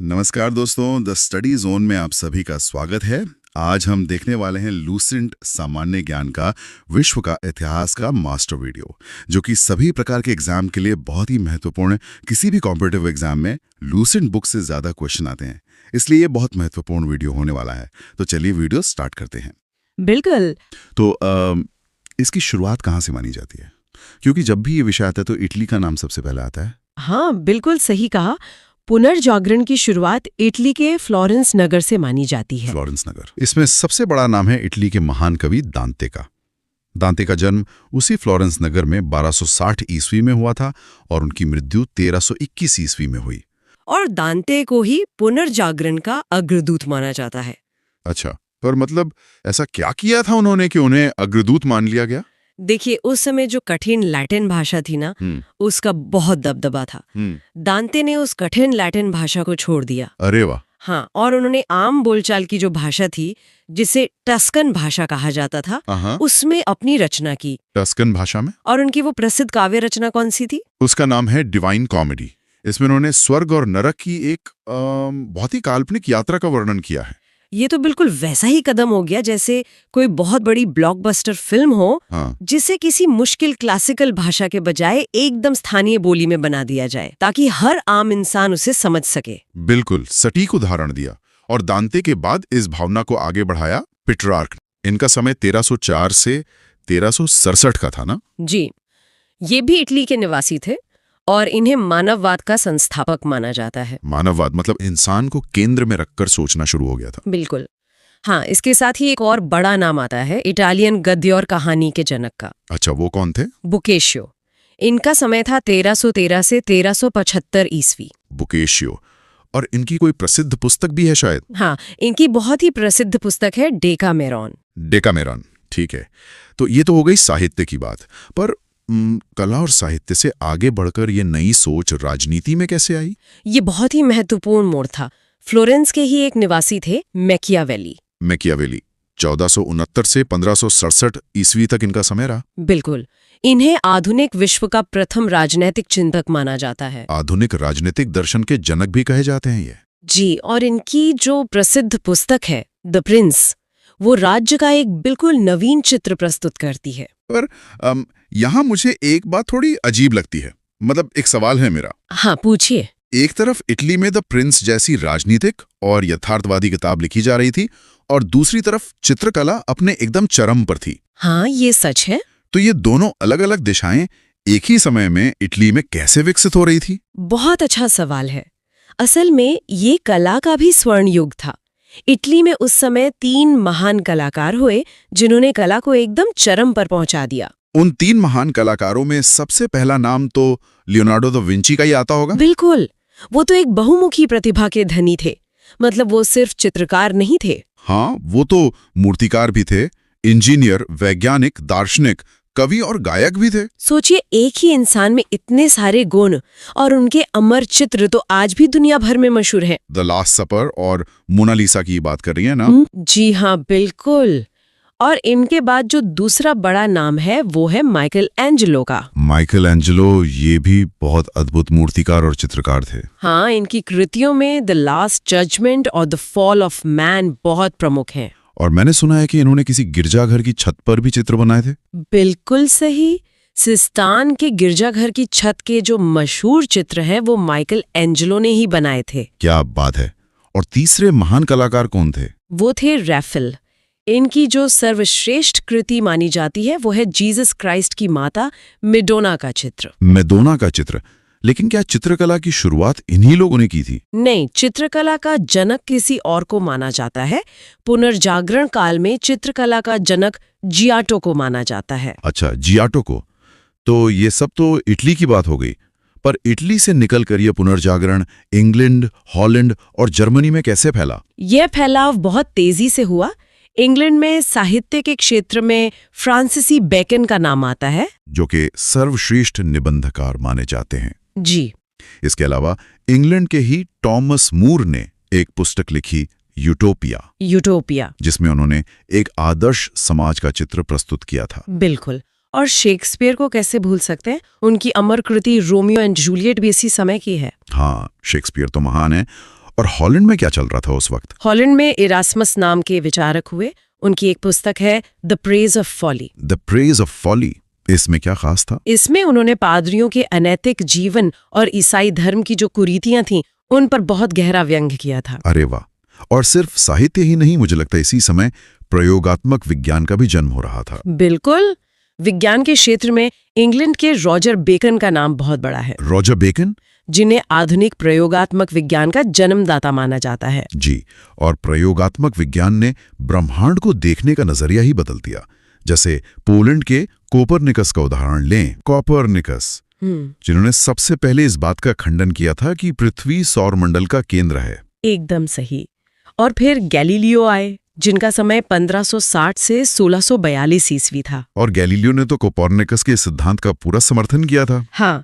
नमस्कार दोस्तों, the study zone में आप सभी का स्वागत है। आज हम देखने वाले हैं लूसेंट सामान्य ज्ञान का विश्व का इतिहास का मास्टर वीडियो, जो कि सभी प्रकार के एग्जाम के लिए बहुत ही महत्वपूर्ण है। किसी भी कॉम्पिटिटिव एग्जाम में लूसेंट बुक से ज्यादा क्वेश्चन आते हैं, इसलिए ये बहुत महत्वपूर्ण वीडियो होने वाला है। तो चलिए वीडियो स्टार्ट करते हैं। बिल्कुल। तो इसकी शुरुआत कहाँ से मानी जाती है? क्योंकि जब भी ये विषय आता है तो इटली का नाम सबसे पहले आता है। हाँ, बिल्कुल सही कहा। पुनर्जागरण की शुरुआत इटली के फ्लोरेंस नगर से मानी जाती है। फ्लोरेंस नगर। इसमें सबसे बड़ा नाम है इटली के महान कवि दांते का। दांते का जन्म उसी फ्लोरेंस नगर में 1260 ईस्वी में हुआ था और उनकी मृत्यु 1321 ईस्वी में हुई। और दांते को ही पुनर्जागरण का अग्रदूत माना जाता है। अच्छा, पर मतलब ऐसा क्या किया था उन्होंने कि उन्हें अग्रदूत मान लिया गया? देखिए, उस समय जो कठिन लैटिन भाषा थी ना, उसका बहुत दबदबा था। दांते ने उस कठिन लैटिन भाषा को छोड़ दिया। अरे वाह। हाँ, और उन्होंने आम बोलचाल की जो भाषा थी, जिसे टस्कन भाषा कहा जाता था, उसमें अपनी रचना की। टस्कन भाषा में? और उनकी वो प्रसिद्ध काव्य रचना कौन सी थी? उसका नाम है डिवाइन कॉमेडी। इसमें उन्होंने स्वर्ग और नरक की एक बहुत ही काल्पनिक यात्रा का वर्णन किया है। ये तो बिल्कुल वैसा ही कदम हो गया जैसे कोई बहुत बड़ी ब्लॉकबस्टर फिल्म हो, जिसे किसी मुश्किल क्लासिकल भाषा के बजाय एकदम स्थानीय बोली में बना दिया जाए, ताकि हर आम इंसान उसे समझ सके। बिल्कुल सटीक उदाहरण दिया। और दांते के बाद इस भावना को आगे बढ़ाया पेट्रार्क। इनका समय 1304 से 1367 का था ना? जी, ये भी इटली के निवासी थे और इन्हें मानववाद का संस्थापक माना जाता है। मानववाद मतलब इंसान को केंद्र में रखकर सोचना शुरू हो गया था। बिल्कुल। हाँ, इसके साथ ही एक और बड़ा नाम आता है इटालियन गद्य और कहानी के जनक का। अच्छा, वो कौन थे? बोकेशियो। इनका समय था 1313 से 1375 ईस्वी। बोकेशियो। और इनकी कोई प्रसिद्ध पुस्तक भी है शायद? हाँ, इनकी बहुत ही प्रसिद्ध पुस्तक है डेकामेरॉन। डेकामेरॉन, ठीक है। तो ये तो हो गई साहित्य की बात, पर कला और साहित्य से आगे बढ़कर ये नई सोच राजनीति में कैसे आई? ये बहुत ही महत्वपूर्ण मोड़ था। फ्लोरेंस के ही एक निवासी थे मैकियावेली। मैकियावेली 1469 से 1567 ईस्वी तक इनका समय रहा। बिल्कुल। इन्हें आधुनिक विश्व का प्रथम राजनैतिक चिंतक माना जाता है। आधुनिक राजनीतिक दर्शन के जनक भी कहे जाते हैं ये। जी, और इनकी जो प्रसिद्ध पुस्तक है द प्रिंस, वो राज्य का एक बिल्कुल नवीन चित्र प्रस्तुत करती है। पर यहाँ मुझे एक बात थोड़ी अजीब लगती है। मतलब एक सवाल है मेरा। हाँ, पूछिए। एक तरफ इटली में द प्रिंस जैसी राजनीतिक और यथार्थवादी किताब लिखी जा रही थी और दूसरी तरफ चित्रकला अपने एकदम चरम पर थी। हाँ, ये सच है। तो ये दोनों अलग अलग दिशाएं एक ही समय में इटली में कैसे विकसित हो रही थी? बहुत अच्छा सवाल है। असल में ये कला का भी स्वर्ण युग था। इटली में उस समय 3 महान कलाकार हुए जिन्होंने कला को एकदम चरम पर पहुंचा दिया। उन 3 महान कलाकारों में सबसे पहला नाम तो लियोनार्डो दा विंची का ही आता होगा। बिल्कुल। वो तो एक बहुमुखी प्रतिभा के धनी थे। मतलब वो सिर्फ चित्रकार नहीं थे। हाँ, वो तो मूर्तिकार भी थे, इंजीनियर, वैज्ञानिक, दार्शनिक, कवि और गायक भी थे। सोचिए, एक ही इंसान में इतने सारे गुण, और उनके अमर चित्र तो आज भी दुनिया भर में मशहूर हैं। द लास्ट सपर और मोनालिसा की बात कर रही है ना? जी हाँ, बिल्कुल। और इनके बाद जो दूसरा बड़ा नाम है वो है माइकल एंजेलो का। माइकल एंजेलो ये भी बहुत अद्भुत मूर्तिकार और चित्रकार थे। हाँ, इनकी कृतियों में द लास्ट जजमेंट और द फॉल ऑफ मैन बहुत प्रमुख हैं। और मैंने सुना है कि इन्होंने किसी गिरजाघर की छत पर भी चित्र बनाए थे। बिल्कुल सही। सिस्तान के गिरजाघर की छत के जो मशहूर चित्र हैं वो माइकल एंजेलो ने ही बनाए थे। क्या बात है। और तीसरे महान कलाकार कौन थे? वो थे रैफेल। इनकी जो सर्वश्रेष्ठ कृति मानी जाती है वो है जीसस क्राइस्ट की माता मेडोना का चित्र। मेडोना का चित्र। लेकिन क्या चित्रकला की शुरुआत इन्हीं लोगों ने की थी? नहीं, चित्रकला का जनक किसी और को माना जाता है। पुनर्जागरण काल में चित्रकला का जनक जियाटो को माना जाता है। अच्छा, जियाटो को। तो ये सब तो इटली की बात हो गई, पर इटली से निकलकर ये पुनर्जागरण इंग्लैंड, हॉलैंड और जर्मनी में कैसे फैला? यह फैलाव बहुत तेजी से हुआ। इंग्लैंड में साहित्य के क्षेत्र में फ्रांसीसी बेकन का नाम आता है, जो कि सर्वश्रेष्ठ निबंधकार माने जाते हैं। जी। इसके अलावा इंग्लैंड के ही टॉमस मूर ने एक पुस्तक लिखी, यूटोपिया, जिसमें उन्होंने एक आदर्श समाज का चित्र प्रस्तुत किया था। बिल्कुल। और शेक्सपियर को कैसे भूल सकते हैं? उनकी अमर कृति रोमियो एंड जूलियट भी इसी समय की है। हाँ, शेक्सपियर तो महान है। और हॉलैंड में क्या चल रहा था उस वक्त? हॉलैंड में इरास्मस नाम के विचारक हुए। उनकी एक पुस्तक है the praise of folly. The praise of folly, इसमें क्या खास था? इसमें उन्होंने पादरियों के अनैतिक जीवन और ईसाई धर्म की जो कुरीतियां थीं उन पर बहुत गहरा व्यंग्य किया था। अरे वाह! और सिर्फ साहित्य ही नहीं, मुझे लगता है इसी समय प्रयोगात्मक विज्ञान का भी जन्म हो रहा था। बिल्कुल। विज्ञान के क्षेत्र में इंग्लैंड के रॉजर बेकन का नाम बहुत बड़ा है। रॉजर बेकन, जिन्हें आधुनिक प्रयोगात्मक विज्ञान का जन्मदाता माना जाता है। जी, और प्रयोगात्मक विज्ञान ने ब्रह्मांड को देखने का नजरिया ही बदल दिया। जैसे पोलैंड के कोपरनिकस का उदाहरण लें। कोपरनिकस, जिन्होंने सबसे पहले इस बात का खंडन किया था कि पृथ्वी सौरमंडल का केंद्र है। एकदम सही। और फिर गैलीलियो आए, जिनका समय 1560 से 1642 ईस्वी था। और गैलीलियो ने तो कोपरनिकस के सिद्धांत का पूरा समर्थन किया था। हाँ,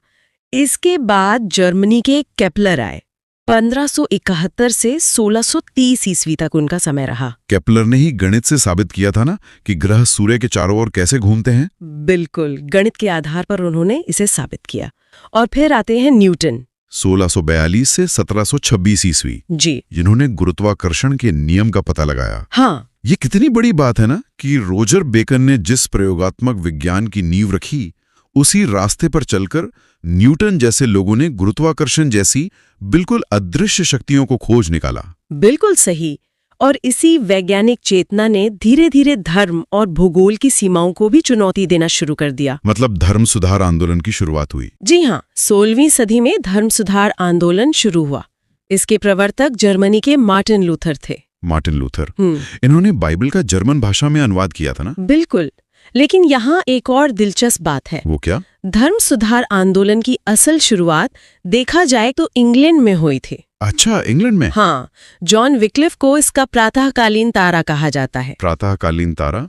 इसके बाद जर्मनी के केपलर आए। 1571 से 1630 ईस्वी तक उनका समय रहा। केपलर ने ही गणित से साबित किया था ना कि ग्रह सूर्य के चारों ओर कैसे घूमते हैं। बिल्कुल, गणित के आधार पर उन्होंने इसे साबित किया। और फिर आते हैं न्यूटन। 1642 से 1726 ईस्वी, जी, जिन्होंने गुरुत्वाकर्षण के नियम का पता लगाया। हाँ, ये कितनी बड़ी बात है ना कि रोजर बेकन ने जिस प्रयोगात्मक विज्ञान की नींव रखी, उसी रास्ते पर चलकर न्यूटन जैसे लोगों ने गुरुत्वाकर्षण जैसी बिल्कुल अदृश्य शक्तियों को खोज निकाला। बिल्कुल सही। और इसी वैज्ञानिक चेतना ने धीरे धीरे धर्म और भूगोल की सीमाओं को भी चुनौती देना शुरू कर दिया। मतलब धर्म सुधार आंदोलन की शुरुआत हुई। जी हाँ, 16वीं सदी में धर्म सुधार आंदोलन शुरू हुआ। इसके प्रवर्तक जर्मनी के मार्टिन लूथर थे। मार्टिन लूथर, इन्होंने बाइबल का जर्मन भाषा में अनुवाद किया था ना? बिल्कुल। लेकिन यहाँ एक और दिलचस्प बात है। वो क्या? धर्म सुधार आंदोलन की असल शुरुआत देखा जाए तो इंग्लैंड में हुई थी। अच्छा, इंग्लैंड में? हाँ, जॉन विक्लिफ को इसका प्रातःकालीन तारा कहा जाता है। प्रातःकालीन तारा?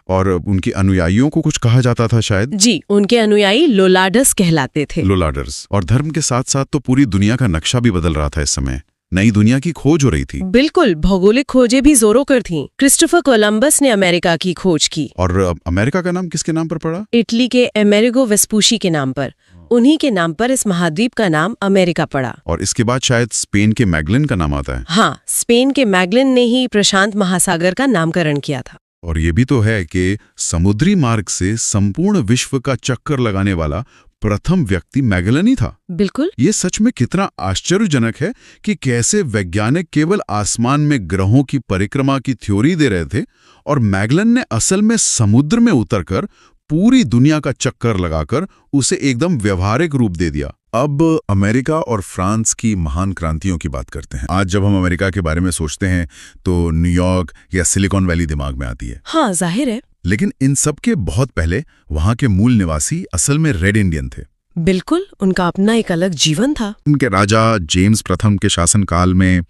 और उनके अनुयायियों को कुछ कहा जाता था शायद? जी, उनके अनुयायी लोलाडस कहलाते थे। लोलाडर्स। और धर्म के साथ साथ तो पूरी दुनिया का नक्शा भी बदल रहा था इस समय। नई दुनिया की खोज हो रही थी। बिल्कुल, भौगोलिक खोजें भी जोरों पर थीं। क्रिस्टोफर कोलंबस ने अमेरिका की खोज की। और अमेरिका का नाम किसके नाम पर पड़ा? इटली के अमेरिगो वेस्पूशी के नाम पर। उन्हीं के नाम पर इस महाद्वीप का नाम अमेरिका पड़ा। और इसके बाद शायद स्पेन के मैगलन का नाम आता है। हाँ, स्पेन के मैगलन ने ही प्रशांत महासागर का नामकरण किया था। और ये भी तो है कि समुद्री मार्ग से संपूर्ण विश्व का चक्कर लगाने वाला प्रथम व्यक्ति मैगलन ही था। बिल्कुल। ये सच में कितना आश्चर्यजनक है कि कैसे वैज्ञानिक केवल आसमान में ग्रहों की परिक्रमा की थ्योरी दे रहे थे और मैगलन ने असल में समुद्र में उतरकर पूरी दुनिया का चक्कर लगाकर उसे एकदम व्यवहारिक रूप दे दिया। अब अमेरिका और फ्रांस की महान क्रांतियों की बात करते हैं। आज जब हम अमेरिका के बारे में सोचते हैं तो न्यूयॉर्क या सिलिकॉन वैली दिमाग में आती है। हाँ, जाहिर है। लेकिन इन सब के बहुत पहले वहां के मूल निवासी असल में रेड इंडियन थे। बिल्कुल, उनका अपना एक अलग जीवन था। उनके राजा जेम्स प्रथम के शासनकाल में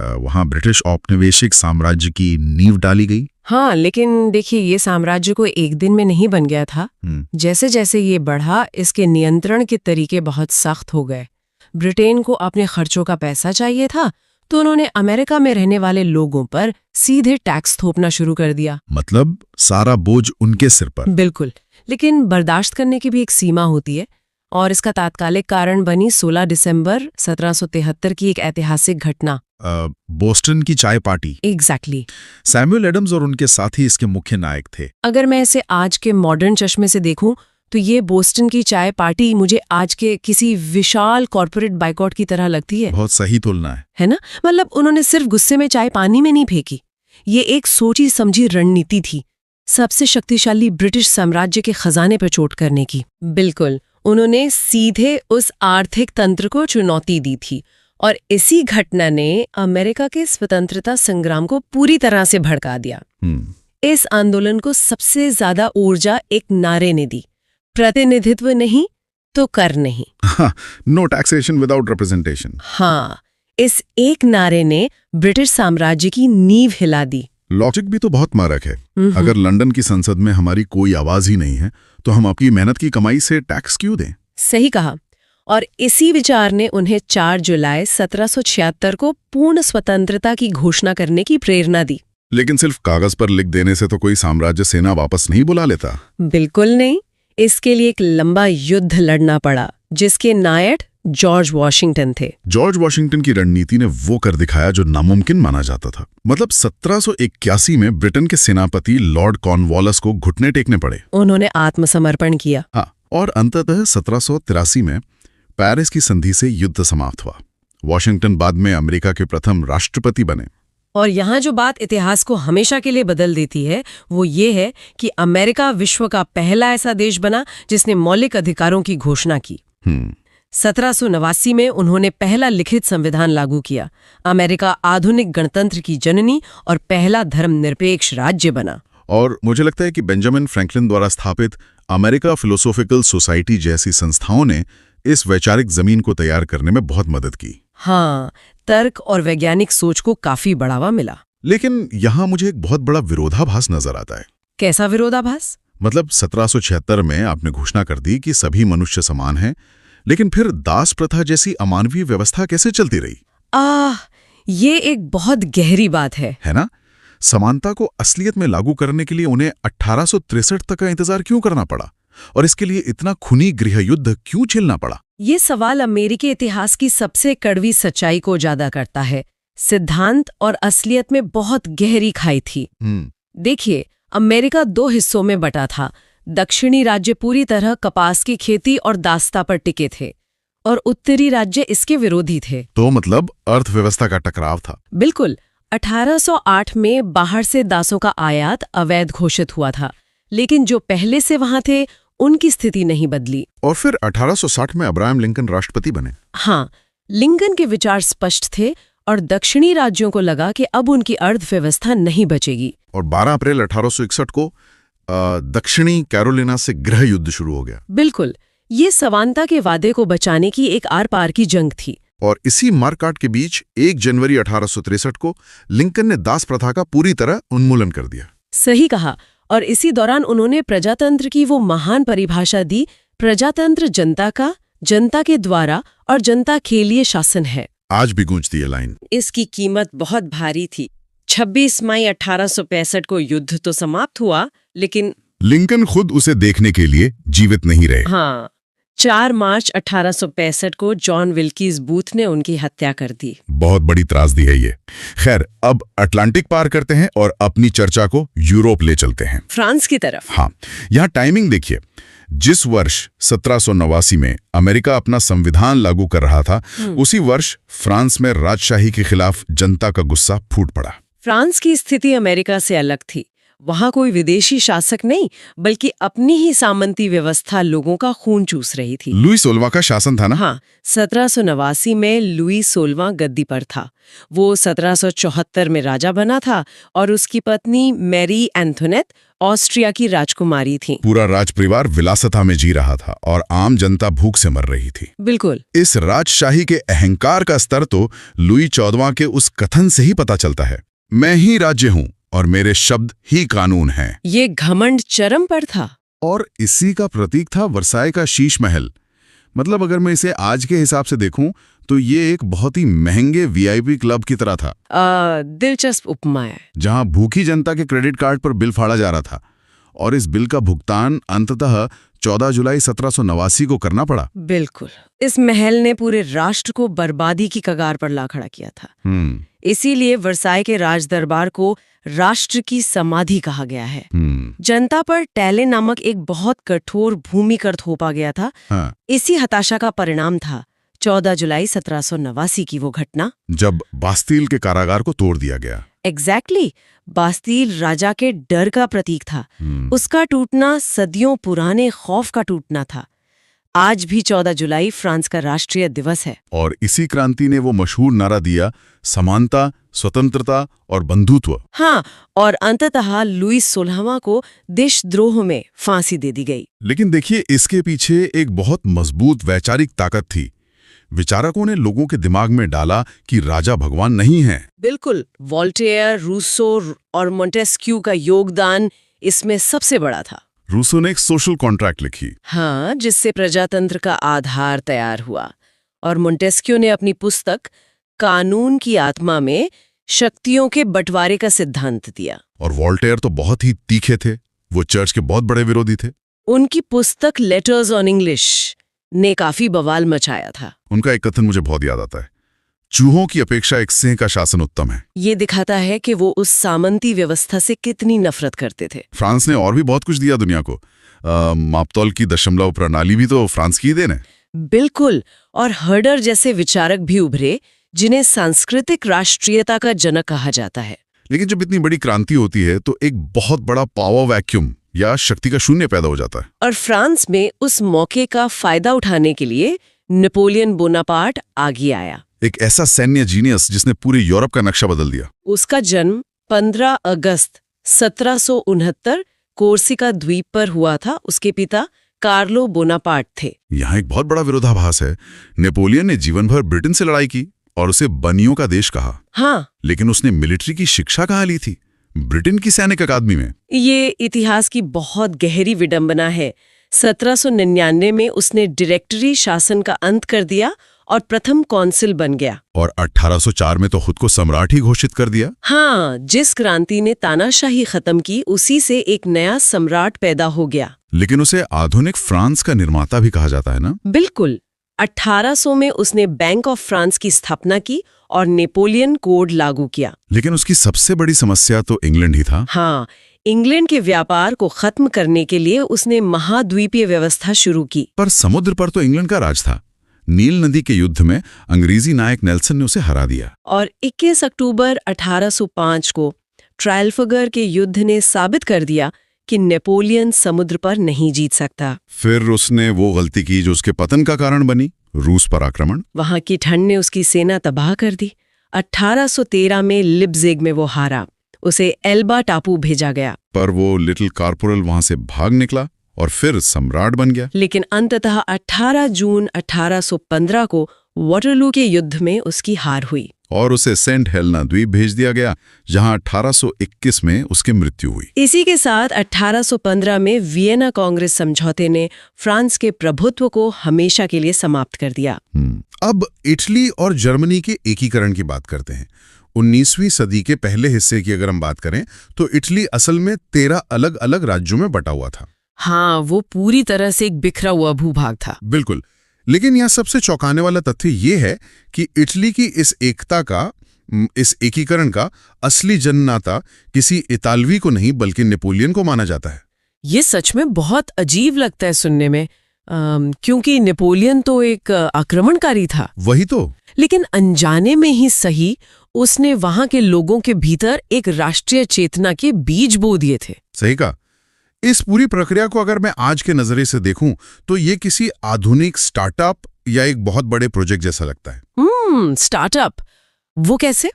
वहां ब्रिटिश औपनिवेशिक साम्राज्य की नींव डाली गई। हाँ, लेकिन देखिए, ये साम्राज्य को एक दिन में नहीं बन गया था। जैसे जैसे ये बढ़ा, इसके नियंत्रण के तरीके बहुत सख्त हो गए। ब्रिटेन को अपने खर्चों का पैसा चाहिए था, तो उन्होंने अमेरिका में रहने वाले लोगों पर सीधे टैक्स थोपना शुरू कर दिया। मतलब सारा बोझ उनके सिर पर। बिल्कुल, लेकिन बर्दाश्त करने की भी एक सीमा होती है। और इसका तात्कालिक कारण बनी 16 दिसंबर 1773 की एक ऐतिहासिक घटना, बोस्टन की चाय पार्टी। एग्जैक्टली। सैमुअल एडम्स और उनके साथी इसके मुख्य नायक थे। अगर मैं इसे आज के मॉडर्न चश्मे से देखूं तो ये बोस्टन की चाय पार्टी मुझे आज के किसी विशाल कॉर्पोरेट बाइकआउट की तरह लगती है। बहुत सही तुलना है ना? मतलब उन्होंने सिर्फ गुस्से में चाय पानी में नहीं फेंकी, ये एक सोची समझी रणनीति थी सबसे शक्तिशाली ब्रिटिश साम्राज्य के खजाने पर चोट करने की। बिल्कुल, उन्होंने सीधे उस आर्थिक तंत्र को चुनौती दी थी और इसी घटना ने अमेरिका के स्वतंत्रता संग्राम को पूरी तरह से भड़का दिया। इस आंदोलन को सबसे ज्यादा ऊर्जा एक नारे ने दी, प्रतिनिधित्व नहीं तो कर नहीं। No taxation without representation. हाँ, इस एक नारे ने ब्रिटिश साम्राज्य की नींव हिला दी। लॉजिक भी तो बहुत मारक है। अगर लंदन की संसद में हमारी कोई आवाज ही नहीं है तो हम आपकी मेहनत की कमाई से टैक्स क्यों दें? सही कहा। और इसी विचार ने उन्हें 4 जुलाई 1776 को पूर्ण स्वतंत्रता की घोषणा करने की प्रेरणा दी। लेकिन सिर्फ कागज पर लिख देने से तो कोई साम्राज्य सेना वापस नहीं बुला लेता। बिल्कुल नहीं, इसके लिए एक लंबा युद्ध लड़ना पड़ा जिसके नायक जॉर्ज वॉशिंगटन थे। जॉर्ज वॉशिंगटन की रणनीति ने वो कर दिखाया जो नामुमकिन माना जाता था। मतलब 1781 में ब्रिटेन के सेनापति लॉर्ड कॉर्नवालिस को घुटने टेकने पड़े। उन्होंने आत्मसमर्पण किया। हाँ, और अंततः 1783 में पेरिस की संधि से युद्ध समाप्त हुआ। वॉशिंगटन बाद में अमेरिका के प्रथम राष्ट्रपति बने। और यहाँ जो बात इतिहास को हमेशा के लिए बदल देती है वो ये है कि अमेरिका विश्व का पहला ऐसा देश बना जिसने मौलिक अधिकारों की घोषणा की। 1789 में उन्होंने पहला लिखित संविधान लागू किया। अमेरिका आधुनिक गणतंत्र की जननी और पहला धर्मनिरपेक्ष राज्य बना। और मुझे लगता है कि बेंजामिन फ्रैंकलिन द्वारा स्थापित अमेरिका फिलोसॉफिकल सोसाइटी जैसी संस्थाओं ने इस वैचारिक जमीन को तैयार करने में बहुत मदद की। हाँ, तर्क और वैज्ञानिक सोच को काफी बढ़ावा मिला। लेकिन यहाँ मुझे एक बहुत बड़ा विरोधाभास नजर आता है। कैसा विरोधाभास? मतलब 1776 में आपने घोषणा कर दी कि सभी मनुष्य समान हैं, लेकिन फिर दास प्रथा जैसी अमानवीय व्यवस्था कैसे चलती रही? ये एक बहुत गहरी बात है ना? समानता को असलियत में लागू करने के लिए उन्हें 1863 तक का इंतजार क्यों करना पड़ा? और इसके लिए इतना खूनी गृह युद्ध क्यों झेलना पड़ा? ये सवाल अमेरिकी इतिहास की सबसे कड़वी सच्चाई को उजागर करता है। सिद्धांत और असलियत में बहुत गहरी खाई थी। देखिए, अमेरिका 2 हिस्सों में बटा था। दक्षिणी राज्य पूरी तरह कपास की खेती और दास्ता पर टिके थे और उत्तरी राज्य इसके विरोधी थे। तो मतलब अर्थव्यवस्था का टकराव था। बिल्कुल। 1808 में बाहर से दासों का आयात अवैध घोषित हुआ था, लेकिन जो पहले से वहां थे उनकी स्थिति नहीं बदली। और फिर 1860 में अब्राहम लिंकन राष्ट्रपति बने। हाँ, लिंकन के विचार स्पष्ट थे और दक्षिणी राज्यों को लगा कि अब उनकी अर्थव्यवस्था नहीं बचेगी। और 12 अप्रैल 1861 को दक्षिणी कैरोलिना से गृह युद्ध शुरू हो गया। बिल्कुल, ये समानता के वादे को बचाने की एक आर पार की जंग थी। और इसी मारकाट के बीच 1 जनवरी 1863 को लिंकन ने दास प्रथा का पूरी तरह उन्मूलन कर दिया। सही कहा। और इसी दौरान उन्होंने प्रजातंत्र की वो महान परिभाषा दी, प्रजातंत्र जनता का, जनता के द्वारा और जनता के लिए शासन है। आज भी गूंजती है लाइन। इसकी कीमत बहुत भारी थी। 26 मई 1865 को युद्ध तो समाप्त हुआ, लेकिन लिंकन खुद उसे देखने के लिए जीवित नहीं रहे। हाँ, 4 मार्च 1865 को जॉन विल्कीज बूथ ने उनकी हत्या कर दी। बहुत बड़ी त्रासदी है ये। खैर, अब अटलांटिक पार करते हैं और अपनी चर्चा को यूरोप ले चलते हैं, फ्रांस की तरफ। हाँ, यहाँ टाइमिंग देखिए। जिस वर्ष 1789 में अमेरिका अपना संविधान लागू कर रहा था, उसी वर्ष फ्रांस में राजशाही के खिलाफ जनता का गुस्सा फूट पड़ा। फ्रांस की स्थिति अमेरिका से अलग थी। वहां कोई विदेशी शासक नहीं, बल्कि अपनी ही सामंती व्यवस्था लोगों का खून चूस रही थी। लुई 16वां का शासन था ना? हाँ, 1789 में लुई 16वां गद्दी पर था। वो 1774 में राजा बना था और उसकी पत्नी मैरी एंथोनेट ऑस्ट्रिया की राजकुमारी थी। पूरा राज परिवार विलासता में जी रहा था और आम जनता भूख से मर रही थी। बिल्कुल। इस राजशाही के अहंकार का स्तर तो लुई 14वां के उस कथन से ही पता चलता है, मैं ही राज्य हूँ और मेरे शब्द ही कानून हैं। ये घमंड चरम पर था। और इसी का प्रतीक था वर्साय का शीश महल। मतलब अगर मैं इसे आज के हिसाब से देखूं तो ये एक बहुत ही महंगे वीआईपी क्लब की तरह था। दिलचस्प उपमा है। जहां भूखी जनता के क्रेडिट कार्ड पर बिल फाड़ा जा रहा था और इस बिल का भुगतान अंततः 14 जुलाई 1789 को करना पड़ा। बिल्कुल। इस महल ने पूरे राष्ट्र को बर्बादी की कगार पर ला खड़ा किया था। इसीलिए वर्साय के राज दरबार को राष्ट्र की समाधि कहा गया है। जनता पर टैले नामक एक बहुत कठोर भूमि कर थोपा गया था। हाँ। इसी हताशा का परिणाम था 14 जुलाई 1789 की वो घटना, जब बास्तील के कारागार को तोड़ दिया गया। एग्जैक्टली। बास्तील राजा के डर का प्रतीक था। उसका टूटना सदियों पुराने खौफ का टूटना था। आज भी 14 जुलाई फ्रांस का राष्ट्रीय दिवस है। और इसी क्रांति ने वो मशहूर नारा दिया, समानता, स्वतंत्रता और बंधुत्व। हाँ, और अंततः लुई 16वां को देशद्रोह में फांसी दे दी गई। लेकिन देखिए, इसके पीछे एक बहुत मजबूत वैचारिक ताकत थी। विचारकों ने लोगों के दिमाग में डाला कि राजा भगवान नहीं है। बिल्कुल। वोल्टेयर, रूसो और मोंटेस्क्यू का योगदान इसमें सबसे बड़ा था। रूसो ने एक सोशल कॉन्ट्रैक्ट लिखी। हाँ, जिससे प्रजातंत्र का आधार तैयार हुआ। और मोंटेस्क्यू ने अपनी पुस्तक कानून की आत्मा में शक्तियों के बंटवारे का सिद्धांत दिया। और वोल्टेयर तो बहुत ही तीखे थे, वो चर्च के बहुत बड़े विरोधी थे। उनकी पुस्तक लेटर्स ऑन इंग्लिश ने काफी बवाल मचाया था। उनका एक कथन मुझे बहुत याद आता है, चूहों की अपेक्षा एक सिंह का शासन उत्तम है। ये दिखाता है कि वो उस सामंती व्यवस्था से कितनी नफरत करते थे। फ्रांस ने और भी बहुत कुछ दिया दुनिया को। मापतौल की दशमलव प्रणाली भी तो फ्रांस की ही देन है। बिल्कुल, और हर्डर जैसे विचारक भी उभरे जिन्हें सांस्कृतिक राष्ट्रीयता का जनक कहा जाता है। लेकिन जब इतनी बड़ी क्रांति होती है तो एक बहुत बड़ा पावर वैक्यूम या शक्ति का शून्य पैदा हो जाता है। और फ्रांस में उस मौके का फायदा उठाने के लिए नेपोलियन बोनापार्ट आगे आया, एक ऐसा सैन्य जीनियस जिसने पूरे यूरोप का नक्शा बदल दिया। उसका जन्म 15 अगस्त 1769 कोर्सिका द्वीप पर हुआ था। उसके पिता कार्लो बोनापार्ट थे। यहाँ एक बहुत बड़ा विरोधाभास है। नेपोलियन ने जीवन भर ब्रिटेन से लड़ाई की और उसे बनियों का देश कहा। हाँ, लेकिन उसने मिलिट्री की शिक्षा कहाँ ली थी? ब्रिटेन की सैनिक अकादमी में। ये इतिहास की बहुत गहरी विडंबना है। 1799 में उसने डायरेक्टरी शासन का अंत कर दिया और प्रथम कौंसिल बन गया। और 1804 में तो खुद को सम्राट ही घोषित कर दिया। हाँ, जिस क्रांति ने तानाशाही खत्म की, उसी से एक नया सम्राट पैदा हो गया। लेकिन उसे आधुनिक फ्रांस का निर्माता भी कहा जाता है ना? बिल्कुल। 1800 में उसने बैंक ऑफ फ्रांस की स्थापना की और नेपोलियन कोड लागू किया। लेकिन उसकी सबसे बड़ी समस्या तो इंग्लैंड ही था। हाँ, इंग्लैंड के व्यापार को खत्म करने के लिए उसने महाद्वीपीय व्यवस्था शुरू की। पर समुद्र पर तो इंग्लैंड का राज था। नील नदी के युद्ध में अंग्रेजी नायक नेल्सन ने उसे हरा दिया। और 21 अक्टूबर 1805 को ट्राफल्गर के युद्ध ने साबित कर दिया कि नेपोलियन समुद्र पर नहीं जीत सकता। फिर उसने वो गलती की जो उसके पतन का कारण बनी, रूस पर आक्रमण। वहां की ठंड ने उसकी सेना तबाह कर दी। 1813 में लिप्जिग में वो हारा। उसे एल्बा टापू भेजा गया। पर वो लिटिल कॉर्पोरल वहां से भाग निकला और फिर सम्राट बन गया। लेकिन अंततः 18 जून 1815 को वाटरलू के युद्ध में उसकी हार हुई और उसे सेंट हेलेना द्वीप भेज दिया गया, जहां 1821 में उसकी मृत्यु हुई। इसी के साथ 1815 में वियना कांग्रेस समझौते ने फ्रांस के प्रभुत्व को हमेशा के लिए समाप्त कर दिया। अब इटली और जर्मनी के एकीकरण की बात करते हैं। 19वीं सदी के पहले हिस्से की अगर हम बात करें तो इटली असल में 13 अलग अलग राज्यों में बटा हुआ था। हाँ, वो पूरी तरह से एक बिखरा हुआ भूभाग था। बिल्कुल। लेकिन यहाँ सबसे चौंकाने वाला तथ्य ये है कि इटली की इस एकीकरण का असली जन्मदाता किसी इतालवी को नहीं बल्कि नेपोलियन को माना जाता है। ये सच में बहुत अजीब लगता है सुनने में, क्योंकि नेपोलियन तो एक आक्रमणकारी था। वही तो। लेकिन अनजाने में ही सही, उसने वहां के लोगों के भीतर एक राष्ट्रीय चेतना के बीज बो दिए थे। सही कहा। इस पूरी प्रक्रिया को अगर मैं आज के नजरिए से देखूं तो ये किसी आधुनिक स्टार्टअप या एक बहुत बड़े प्रोजेक्ट जैसा लगता है। स्टार्टअप? वो कैसे?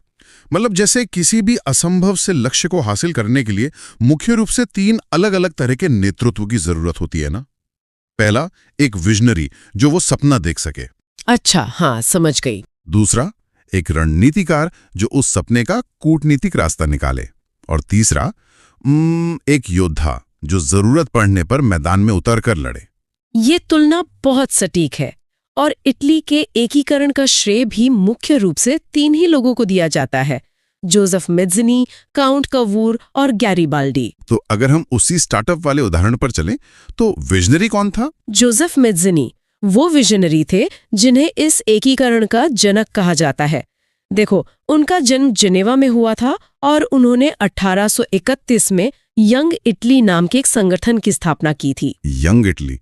मतलब जैसे किसी भी असंभव से लक्ष्य को हासिल करने के लिए मुख्य रूप से 3 अलग अलग तरह के नेतृत्व की जरूरत होती है ना। पहला, एक विजनरी जो वो सपना देख सके। अच्छा, हाँ, समझ गई। दूसरा, एक रणनीतिकार जो उस सपने का कूटनीतिक रास्ता निकाले। और तीसरा, एक योद्धा जो जरूरत पड़ने पर मैदान में उतर कर लड़े। ये तुलना बहुत सटीक है। और इटली के एकीकरण का श्रेय भी मुख्य रूप से 3 ही लोगों को दिया जाता है, जोसेफ मेज़नी, काउंट कवूर और गैरिबाल्डी। तो अगर हम उसी स्टार्टअप वाले उदाहरण पर चलें तो विजनरी कौन था? जोसेफ मेज़नी वो विजनरी थे जिन्हें इस एकीकरण का जनक कहा जाता है। देखो, उनका जन्म जिनेवा में हुआ था और उन्होंने 1831 में यंग इटली नाम के एक संगठन की स्थापना की थी। यंग इटली,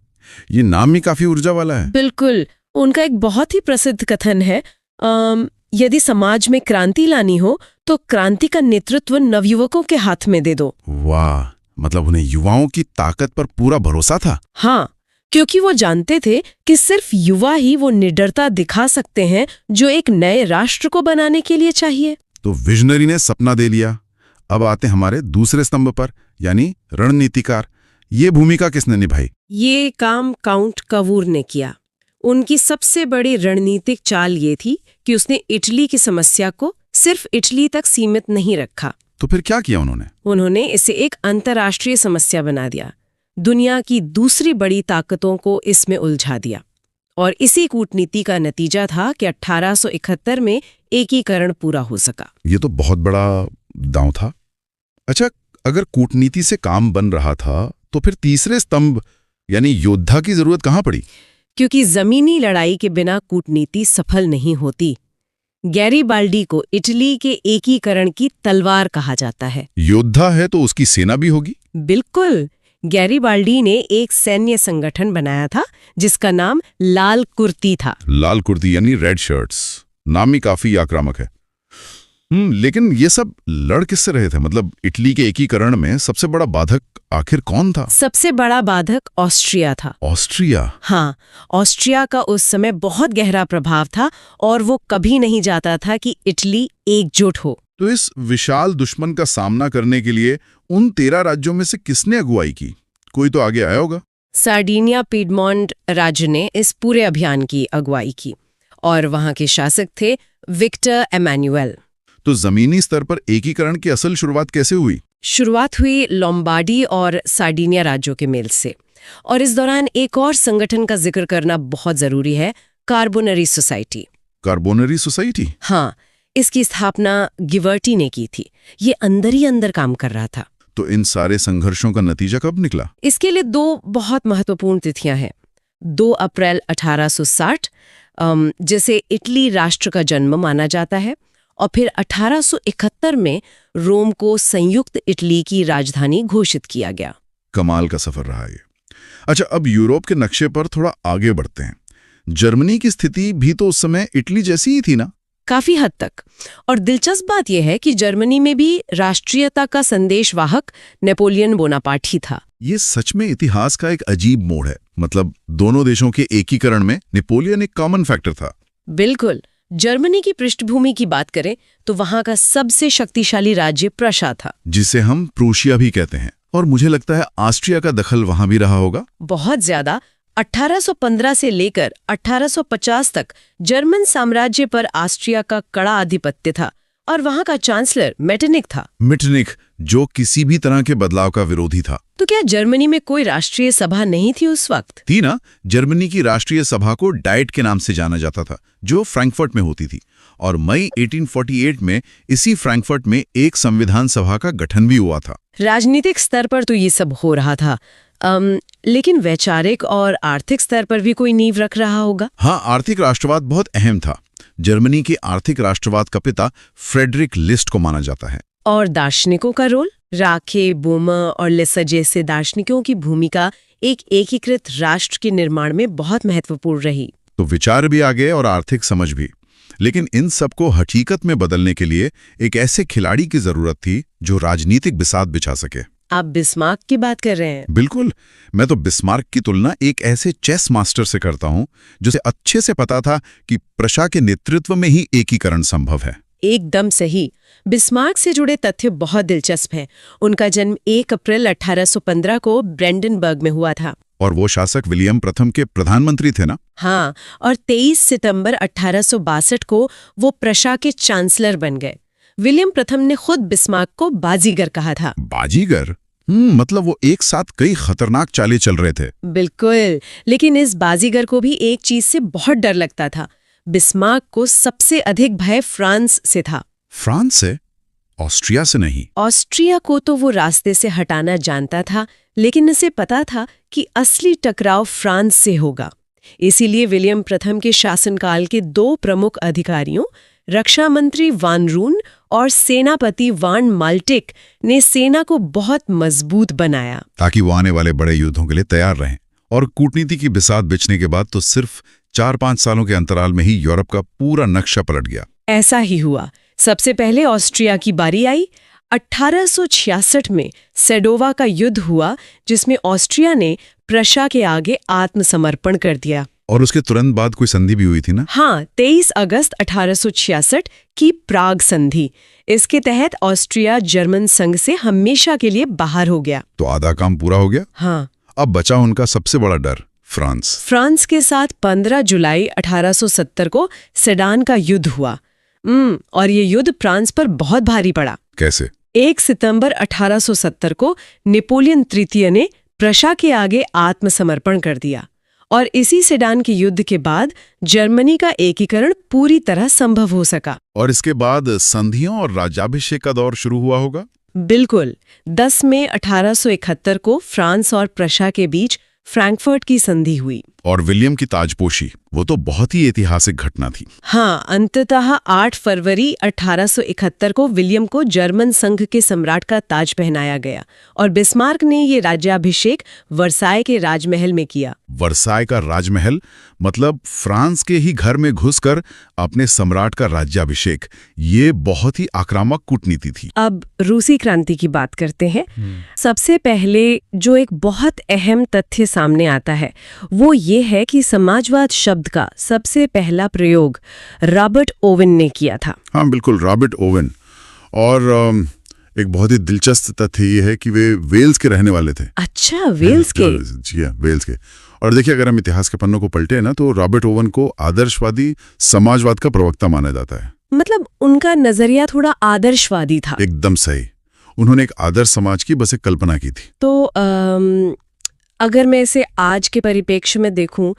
ये नाम ही काफी ऊर्जा वाला है। बिल्कुल। उनका एक बहुत ही प्रसिद्ध कथन है, यदि समाज में क्रांति लानी हो तो क्रांति का नेतृत्व नवयुवकों के हाथ में दे दो। वाह, मतलब उन्हें युवाओं की ताकत पर पूरा भरोसा था। हाँ, क्योंकि वो जानते थे कि सिर्फ युवा ही वो निडरता दिखा सकते हैं जो एक नए राष्ट्र को बनाने के लिए चाहिए। तो विजनरी ने सपना दे लिया। अब आते हमारे दूसरे स्तंभ पर, यानी रणनीतिकार। ये भूमिका किसने निभाई? ये काम काउंट कवूर ने किया। उनकी सबसे बड़ी रणनीतिक चाल ये थी कि उसने इटली की समस्या को सिर्फ इटली तक सीमित नहीं रखा। तो फिर क्या किया उन्होंने? उन्होंने इसे एक अंतर्राष्ट्रीय समस्या बना दिया। दुनिया की दूसरी बड़ी ताकतों को इसमें उलझा दिया। और इसी कूटनीति का नतीजा था कि 1871 में एकीकरण पूरा हो सका। ये तो बहुत बड़ा दांव था। अच्छा, अगर कूटनीति से काम बन रहा था तो फिर तीसरे स्तंभ यानी योद्धा की जरूरत कहां पड़ी? क्योंकि जमीनी लड़ाई के बिना कूटनीति सफल नहीं होती। गैरीबाल्डी को इटली के एकीकरण की तलवार कहा जाता है। योद्धा है तो उसकी सेना भी होगी। बिल्कुल। गैरीबाल्डी ने एक सैन्य संगठन बनाया था जिसका नाम लाल कुर्ती था। लाल कुर्ती यानी रेड शर्ट्स, नाम ही काफी आक्रामक है। लेकिन ये सब लड़ किससे रहे थे? मतलब इटली के एकीकरण में सबसे बड़ा बाधक आखिर कौन था? सबसे बड़ा बाधक ऑस्ट्रिया था। ऑस्ट्रिया? हाँ, ऑस्ट्रिया का उस समय बहुत गहरा प्रभाव था और वो कभी नहीं चाहता था कि इटली एकजुट हो। तो इस विशाल दुश्मन का सामना करने के लिए उन 13 राज्यों में से किसने अगुवाई की? कोई तो आगे आया होगा। सार्डिनिया पीडमोंट राज्य ने इस पूरे अभियान की अगुवाई की और वहां के शासक थे विक्टर एमैनुएल। तो जमीनी स्तर पर एकीकरण की असल शुरुआत कैसे हुई? शुरुआत हुई लोम्बार्डी और सार्डिनिया राज्यों के मेल से। और इस दौरान एक और संगठन का जिक्र करना बहुत जरूरी है, कार्बोनरी सोसाइटी। Carbonari society? हाँ, इसकी स्थापना गिवर्टी ने की थी। ये अंदर ही अंदर काम कर रहा था। तो इन सारे संघर्षों का नतीजा कब निकला? इसके लिए 2 बहुत महत्वपूर्ण तिथियां हैं। 2 अप्रैल 1860 जिसे इटली राष्ट्र का जन्म माना जाता है, और फिर 1871 में रोम को संयुक्त इटली की राजधानी घोषित किया गया। कमाल का सफर रहा ये। अच्छा, अब यूरोप के नक्शे पर थोड़ा आगे बढ़ते हैं। जर्मनी की स्थिति भी तो उस समय इटली जैसी ही थी ना? काफी हद तक। और दिलचस्प बात यह है कि जर्मनी में भी राष्ट्रीयता का संदेशवाहक नेपोलियन बोनापार्ट ही था। ये सच में इतिहास का एक अजीब मोड़ है। मतलब दोनों देशों के एकीकरण में नेपोलियन एक कॉमन फैक्टर था। बिल्कुल। जर्मनी की पृष्ठभूमि की बात करें तो वहां का सबसे शक्तिशाली राज्य प्रशा था, जिसे हम प्रूशिया भी कहते हैं। और मुझे लगता है ऑस्ट्रिया का दखल वहां भी रहा होगा। बहुत ज्यादा। 1815 से लेकर 1850 तक जर्मन साम्राज्य पर ऑस्ट्रिया का कड़ा आधिपत्य था और वहां का चांसलर मेटरनिख था। मेटरनिख, जो किसी भी तरह के बदलाव का विरोधी था। तो क्या जर्मनी में कोई राष्ट्रीय सभा नहीं थी उस वक्त? थी ना। जर्मनी की राष्ट्रीय सभा को डाइट के नाम से जाना जाता था, जो फ्रैंकफर्ट में होती थी। और मई 1848 में इसी फ्रैंकफर्ट में एक संविधान सभा का गठन भी हुआ था। राजनीतिक स्तर पर तो ये सब हो रहा था, लेकिन वैचारिक और आर्थिक स्तर पर भी कोई नींव रख रहा होगा। हाँ, आर्थिक राष्ट्रवाद बहुत अहम था। जर्मनी के आर्थिक राष्ट्रवाद का पिता फ्रेडरिक लिस्ट को माना जाता है। और दार्शनिकों का रोल? राखे, बोमर और लेसर जैसे दार्शनिकों की भूमिका एक एकीकृत राष्ट्र के निर्माण में बहुत महत्वपूर्ण रही। तो विचार भी आगे और आर्थिक समझ भी। लेकिन इन सबको हकीकत में बदलने के लिए एक ऐसे खिलाड़ी की जरूरत थी जो राजनीतिक बिसात बिछा सके। आप बिस्मार्क की बात कर रहे हैं? बिल्कुल। मैं तो बिस्मार्क की तुलना एक ऐसे चेस मास्टर से करता हूं जिसे अच्छे से पता था कि प्रशा के नेतृत्व में ही एकीकरण संभव है। एकदम सही। बिस्मार्क से जुड़े तथ्य बहुत दिलचस्प हैं। उनका जन्म 1 अप्रैल 1815 को ब्रेंडनबर्ग में हुआ था। और वो शासक विलियम प्रथम के प्रधानमंत्री थे ना? हाँ, और 23 सितंबर 1862 को वो प्रशा के चांसलर बन गए। विलियम प्रथम ने खुद बिस्मार्क को बाजीगर कहा था। बाजीगर? मतलब वो एक साथ कई खतरनाक चालें चल रहे थे। बिल्कुल। लेकिन इस बाजीगर को भी एक चीज से बहुत डर लगता था। बिस्मार्क को सबसे अधिक भय फ्रांस से था। फ्रांस से? ऑस्ट्रिया से नहीं? ऑस्ट्रिया को तो वो रास्ते से हटाना जानता था, लेकिन उसे पता था कि असली टकराव फ्रांस से होगा। इसीलिए विलियम प्रथम के शासनकाल के 2 प्रमुख अधिकारियों, रक्षा मंत्री वान रून और सेनापति वान माल्टिक ने सेना को बहुत मजबूत बनाया, ताकि वो आने वाले बड़े युद्धों के लिए तैयार रहें। और कूटनीति की बिसात बिछने के बाद तो सिर्फ 4-5 सालों के अंतराल में ही यूरोप का पूरा नक्शा पलट गया। ऐसा ही हुआ। सबसे पहले ऑस्ट्रिया की बारी आई। 1866 में सेडोवा का युद्ध हुआ, जिसमें ऑस्ट्रिया ने प्रशा के आगे आत्मसमर्पण कर दिया। और उसके तुरंत बाद कोई संधि भी हुई थी ना? हाँ, 23 अगस्त 1866 की प्राग संधि। इसके तहत ऑस्ट्रिया जर्मन संघ से हमेशा के लिए बाहर हो गया। तो आधा काम पूरा हो गया। हाँ। अब बचा उनका सबसे बड़ा डर, फ्रांस। फ्रांस के साथ 15 जुलाई 1870 को सेडान का युद्ध हुआ। और ये युद्ध फ्रांस पर बहुत भारी पड़ा। कैसे? 1 सितंबर 1870 को नेपोलियन तृतीय ने प्रशा के आगे आत्मसमर्पण कर दिया। और इसी सेडान के युद्ध के बाद जर्मनी का एकीकरण पूरी तरह संभव हो सका। और इसके बाद संधियों और राज्याभिषेक का दौर शुरू हुआ होगा? बिल्कुल। 10 मई 1871 को फ्रांस और प्रशा के बीच फ्रैंकफर्ट की संधि हुई। और विलियम की ताजपोशी, वो तो बहुत ही ऐतिहासिक घटना थी। हाँ, अंततः 8 फरवरी 1871 को विलियम को जर्मन संघ के सम्राट का ताज पहनाया गया और बिस्मार्क ने ये राज्याभिषेक वर्साय के राजमहल में किया। वर्साय का राजमहल मतलब फ्रांस के ही घर में घुसकर अपने सम्राट का राज्याभिषेक, ये बहुत ही आक्रामक कूटनीति थी। अब रूसी क्रांति की बात करते हैं। सबसे पहले जो एक बहुत अहम तथ्य सामने आता है वो ये है कि समाजवाद शब्द का सबसे पहला प्रयोग रॉबर्ट ओवन ने किया था। हाँ बिल्कुल, रॉबर्ट ओवन। और एक बहुत ही दिलचस्प तथ्य ये है कि वे वेल्स के रहने वाले थे। अच्छा, वेल्स के? जी हाँ, वेल्स के। और देखिए, अगर हम इतिहास के पन्नों को पलटे ना तो रॉबर्ट ओवन को आदर्शवादी समाजवाद का प्रवक्ता माना जाता है। मतलब उनका नजरिया थोड़ा आदर्शवादी था। एकदम सही। उन्होंने एक आदर्श समाज की बस एक कल्पना की थी। तो अगर मैं इसे आज के परिप्रेक्ष्य में देखूं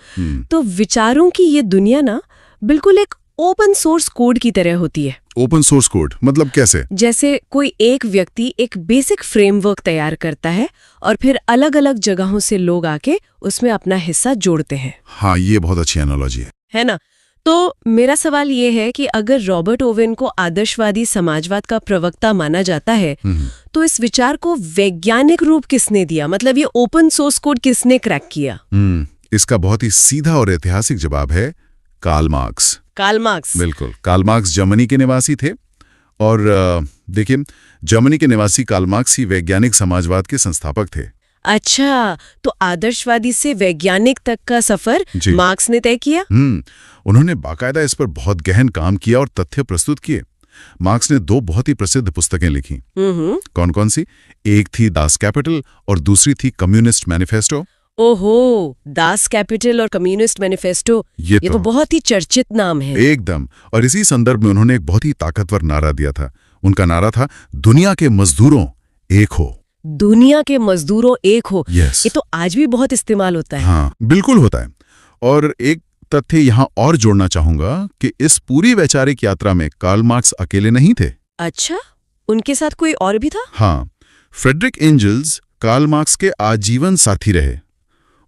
तो विचारों की ये दुनिया ना बिल्कुल एक ओपन सोर्स कोड की तरह होती है। ओपन सोर्स कोड मतलब कैसे? जैसे कोई एक व्यक्ति एक बेसिक फ्रेमवर्क तैयार करता है और फिर अलग अलग जगहों से लोग आके उसमें अपना हिस्सा जोड़ते हैं। हाँ, ये बहुत अच्छी एनालॉजी है ना? तो मेरा सवाल ये है कि अगर रॉबर्ट ओवन को आदर्शवादी समाजवाद का प्रवक्ता माना जाता है तो इस विचार को वैज्ञानिक रूप किसने दिया? मतलब ये ओपन सोर्स कोड किसने क्रैक किया? इसका बहुत ही सीधा और ऐतिहासिक जवाब है कार्ल मार्क्स। Karl Marx? बिल्कुल। कार्ल मार्क्स जर्मनी के निवासी थे और देखिए, जर्मनी के निवासी कार्ल मार्क्स ही वैज्ञानिक समाजवाद के संस्थापक थे। अच्छा, तो आदर्शवादी से वैज्ञानिक तक का सफर मार्क्स ने तय किया? उन्होंने बाकायदा इस पर बहुत गहन काम किया और तथ्य प्रस्तुत किए। मार्क्स ने 2 बहुत ही प्रसिद्ध पुस्तकें लिखी। कौन कौन सी? एक थी दास कैपिटल और दूसरी थी कम्युनिस्ट मैनिफेस्टो। ओहो, दास कैपिटल और कम्युनिस्ट मैनिफेस्टो, ये तो बहुत ही चर्चित नाम है। एकदम। और इसी संदर्भ में उन्होंने एक बहुत ही ताकतवर नारा दिया था। उनका नारा था, दुनिया के मजदूरों एक हो। दुनिया के मजदूरों एक हो। yes. ये तो आज भी बहुत इस्तेमाल होता है। हाँ बिल्कुल होता है। और एक तथ्य यहाँ और जोड़ना चाहूंगा कि इस पूरी वैचारिक यात्रा में कार्ल मार्क्स अकेले नहीं थे। अच्छा, उनके साथ कोई और भी था? हाँ, फ्रेडरिक एंजल्स कार्ल मार्क्स के आजीवन साथी रहे।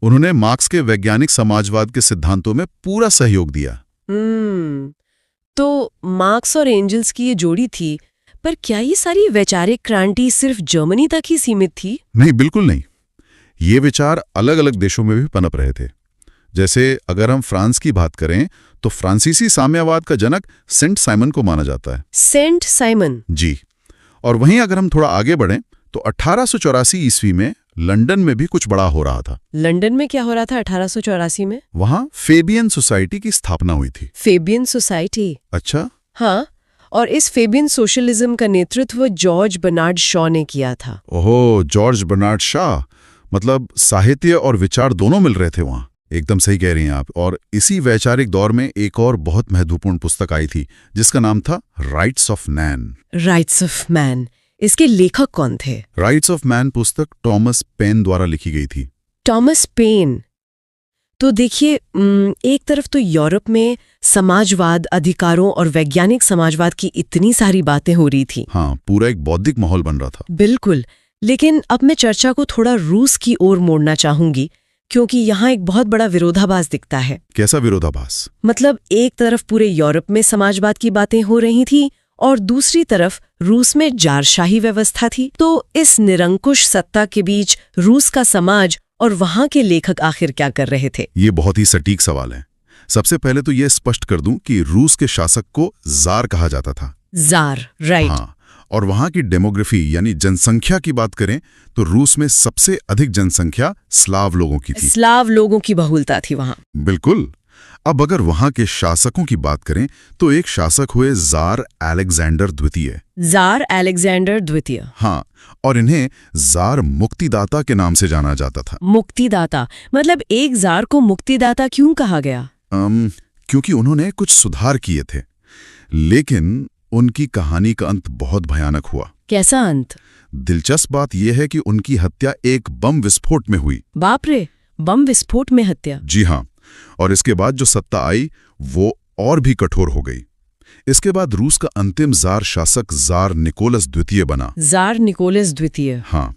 उन्होंने मार्क्स के वैज्ञानिक समाजवाद के सिद्धांतों में पूरा सहयोग दिया। तो मार्क्स और एंजल्स की ये जोड़ी थी, पर क्या ये सारी वैचारिक क्रांति सिर्फ जर्मनी तक ही सीमित थी? नहीं, बिल्कुल नहीं। ये विचार अलग अलग देशों में भी पनप रहे थे। जैसे अगर हम फ्रांस की बात करें तो फ्रांसीसी साम्यवाद का जनक सेंट साइमन को माना जाता है। Saint Simon? जी। और वहीं अगर हम थोड़ा आगे बढ़ें तो 1884 ईस्वी में लंदन में भी कुछ बड़ा हो रहा था। लंदन में क्या हो रहा था 1884 में? वहां फेबियन सोसाइटी की स्थापना हुई थी। Fabian society? अच्छा। हाँ, और इस फेबियन सोशलिज्म का नेतृत्व जॉर्ज बर्नार्ड शॉ ने किया था। ओहो, जॉर्ज बर्नार्ड शॉ, मतलब साहित्य और विचार दोनों मिल रहे थे वहां। एकदम सही कह रही हैं आप। और इसी वैचारिक दौर में एक और बहुत महत्वपूर्ण पुस्तक आई थी जिसका नाम था rights of man. Rights of man, इसके लेखक कौन थे? राइट्स ऑफ मैन पुस्तक टॉमस पेन द्वारा लिखी गई थी। Thomas Paine. तो देखिए, एक तरफ तो यूरोप में समाजवाद, अधिकारों और वैज्ञानिक समाजवाद की इतनी सारी बातें हो रही थी। हाँ, पूरा एक बौद्धिक माहौल बन रहा था। बिल्कुल। लेकिन अब मैं चर्चा को थोड़ा रूस की ओर मोड़ना चाहूंगी, क्योंकि यहाँ एक बहुत बड़ा विरोधाभास दिखता है। कैसा विरोधाभास? मतलब एक तरफ पूरे यूरोप में समाजवाद की बातें हो रही थी और दूसरी तरफ रूस में जारशाही व्यवस्था थी। तो इस निरंकुश सत्ता के बीच रूस का समाज और वहां के लेखक आखिर क्या कर रहे थे? ये बहुत ही सटीक सवाल है। सबसे पहले तो ये स्पष्ट कर दूं कि रूस के शासक को जार कहा जाता था। Jar, right. हाँ, और वहां की डेमोग्राफी यानी जनसंख्या की बात करें तो रूस में सबसे अधिक जनसंख्या स्लाव लोगों की थी। स्लाव लोगों की बहुलता थी वहां। बिल्कुल। अब अगर वहां के शासकों की बात करें तो एक शासक हुए जार अलेक्जेंडर द्वितीय। जार अलेक्जेंडर द्वितीय? हाँ, और इन्हें जार मुक्तिदाता के नाम से जाना जाता था। मुक्तिदाता मतलब एक जार को मुक्तिदाता क्यों कहा गया? क्योंकि उन्होंने कुछ सुधार किए थे, लेकिन उनकी कहानी का अंत बहुत भयानक हुआ। कैसा अंत? दिलचस्प बात यह है कि उनकी हत्या एक बम विस्फोट में हुई। बाप रे, बम विस्फोट में हत्या? जी हाँ। और इसके बाद जो सत्ता आई वो और भी कठोर हो गई। इसके बाद रूस का अंतिम जार शासक जार निकोलस द्वितीय बना। जार निकोलस द्वितीय? हाँ,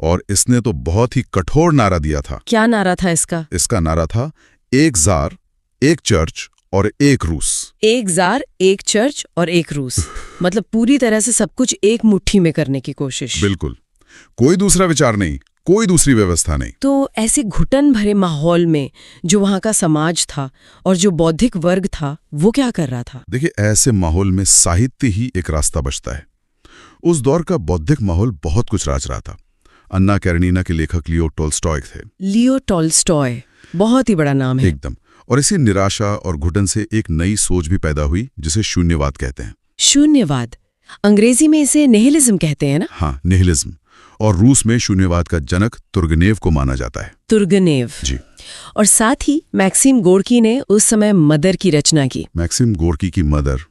और इसने तो बहुत ही कठोर नारा दिया था। क्या नारा था इसका? इसका नारा था, एक जार, एक चर्च और एक रूस। एक जार, एक चर्च और एक रूस। मतलब पूरी तरह से सब कुछ एक मुट्ठी में करने की कोशिश। बिल्कुल, कोई दूसरा विचार नहीं, कोई दूसरी व्यवस्था नहीं। तो ऐसे घुटन भरे माहौल में जो वहां का समाज था और जो बौद्धिक वर्ग था, वो क्या कर रहा था? देखिए, ऐसे माहौल में साहित्य ही एक रास्ता बचता है। उस दौर का बौद्धिक माहौल बहुत कुछ राज रहा था। अन्ना कैरेनिना के लेखक लियो टॉल्स्टॉय थे। लियो टॉल्स्टॉय, बहुत ही बड़ा नाम है। एकदम। और इसी निराशा और घुटन से एक नई सोच भी पैदा हुई, जिसे शून्यवाद कहते हैं। शून्यवाद, अंग्रेजी में इसे निहिलिज्म कहते हैं ना? हाँ, निहिलिज्म। और रूस में शून्यवाद का जनक तुर्गनेव को माना जाता है। तुर्गनेव जी। और साथ ही मैक्सिम गोर्की ने उस समय मदर की रचना की। मैक्सिम गोर्की की मदर।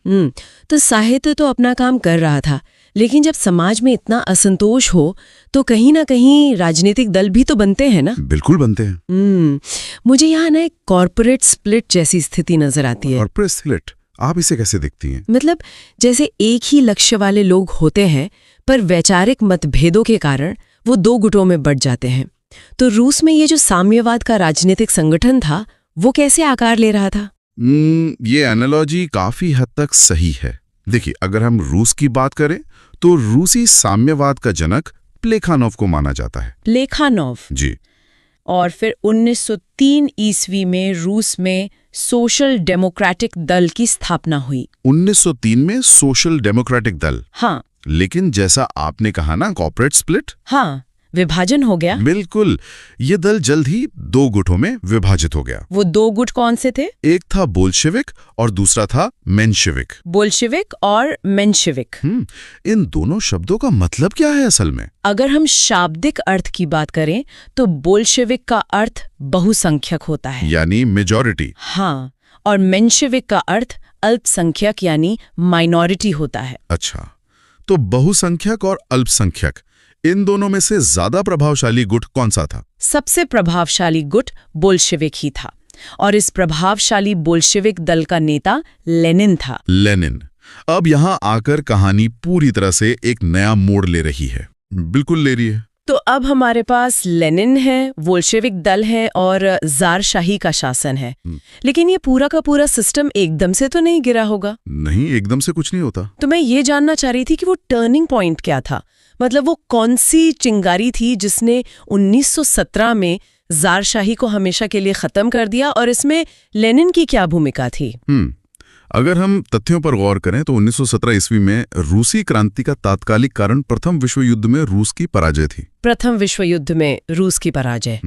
तो साहित्य तो अपना काम कर रहा था, लेकिन जब समाज में इतना असंतोष हो तो कहीं ना कहीं राजनीतिक दल भी तो बनते हैं ना? बिल्कुल बनते हैं। मुझे यहाँ ना एक कॉर्पोरेट स्प्लिट जैसी स्थिति नजर आती है। कॉर्पोरेट स्प्लिट, आप इसे कैसे देखती हैं? मतलब जैसे एक ही लक्ष्य वाले लोग होते हैं, पर वैचारिक मतभेदों के कारण वो दो गुटों में बंट जाते हैं। तो रूस में ये जो साम्यवाद का राजनीतिक संगठन था, वो कैसे आकार ले रहा था? ये एनालॉजी काफी हद तक सही है। देखिए, अगर हम रूस की बात करें तो रूसी साम्यवाद का जनक प्लेखानोव को माना जाता है। प्लेखानोव जी। और फिर 1903 ईस्वी में रूस में सोशल डेमोक्रेटिक दल की स्थापना हुई। 1903 में सोशल डेमोक्रेटिक दल। हाँ। लेकिन जैसा आपने कहा ना, कॉर्पोरेट स्प्लिट। हाँ, विभाजन हो गया। बिल्कुल, ये दल जल्द ही दो गुटों में विभाजित हो गया। वो दो गुट कौन से थे? एक था बोल्शेविक और दूसरा था मेंशेविक। बोल्शेविक और मेंशेविक। इन दोनों शब्दों का मतलब क्या है असल में? अगर हम शाब्दिक अर्थ की बात करें तो बोल्शेविक का अर्थ बहुसंख्यक होता है, यानी मेजॉरिटी। हाँ, और मेंशेविक का अर्थ अल्पसंख्यक यानी माइनॉरिटी होता है। अच्छा, तो बहुसंख्यक और अल्पसंख्यक, इन दोनों में से ज्यादा प्रभावशाली गुट कौन सा था? सबसे प्रभावशाली गुट बोल्शेविक ही था, और इस प्रभावशाली बोल्शेविक दल का नेता लेनिन था। लेनिन। अब यहाँ आकर कहानी पूरी तरह से एक नया मोड़ ले रही है। बिल्कुल ले रही है। तो अब हमारे पास लेनिन है, बोल्शेविक दल है और ज़ारशाही का शासन है। लेकिन ये पूरा का पूरा सिस्टम एकदम से तो नहीं गिरा होगा? नहीं, एकदम से कुछ नहीं होता। तो मैं ये जानना चाह रही थी कि वो टर्निंग पॉइंट क्या था? मतलब वो कौन सी चिंगारी थी जिसने 1917 में ज़ारशाही को हमेशा के लिए खत्म कर दिया, और इसमें लेनिन की क्या भूमिका थी? अगर हम तथ्यों पर गौर करें तो 1917 ईस्वी में रूसी क्रांति का तात्कालिक कारण प्रथम विश्व युद्ध में रूस की पराजय थी। प्रथम विश्व युद्ध में रूस की पराजय।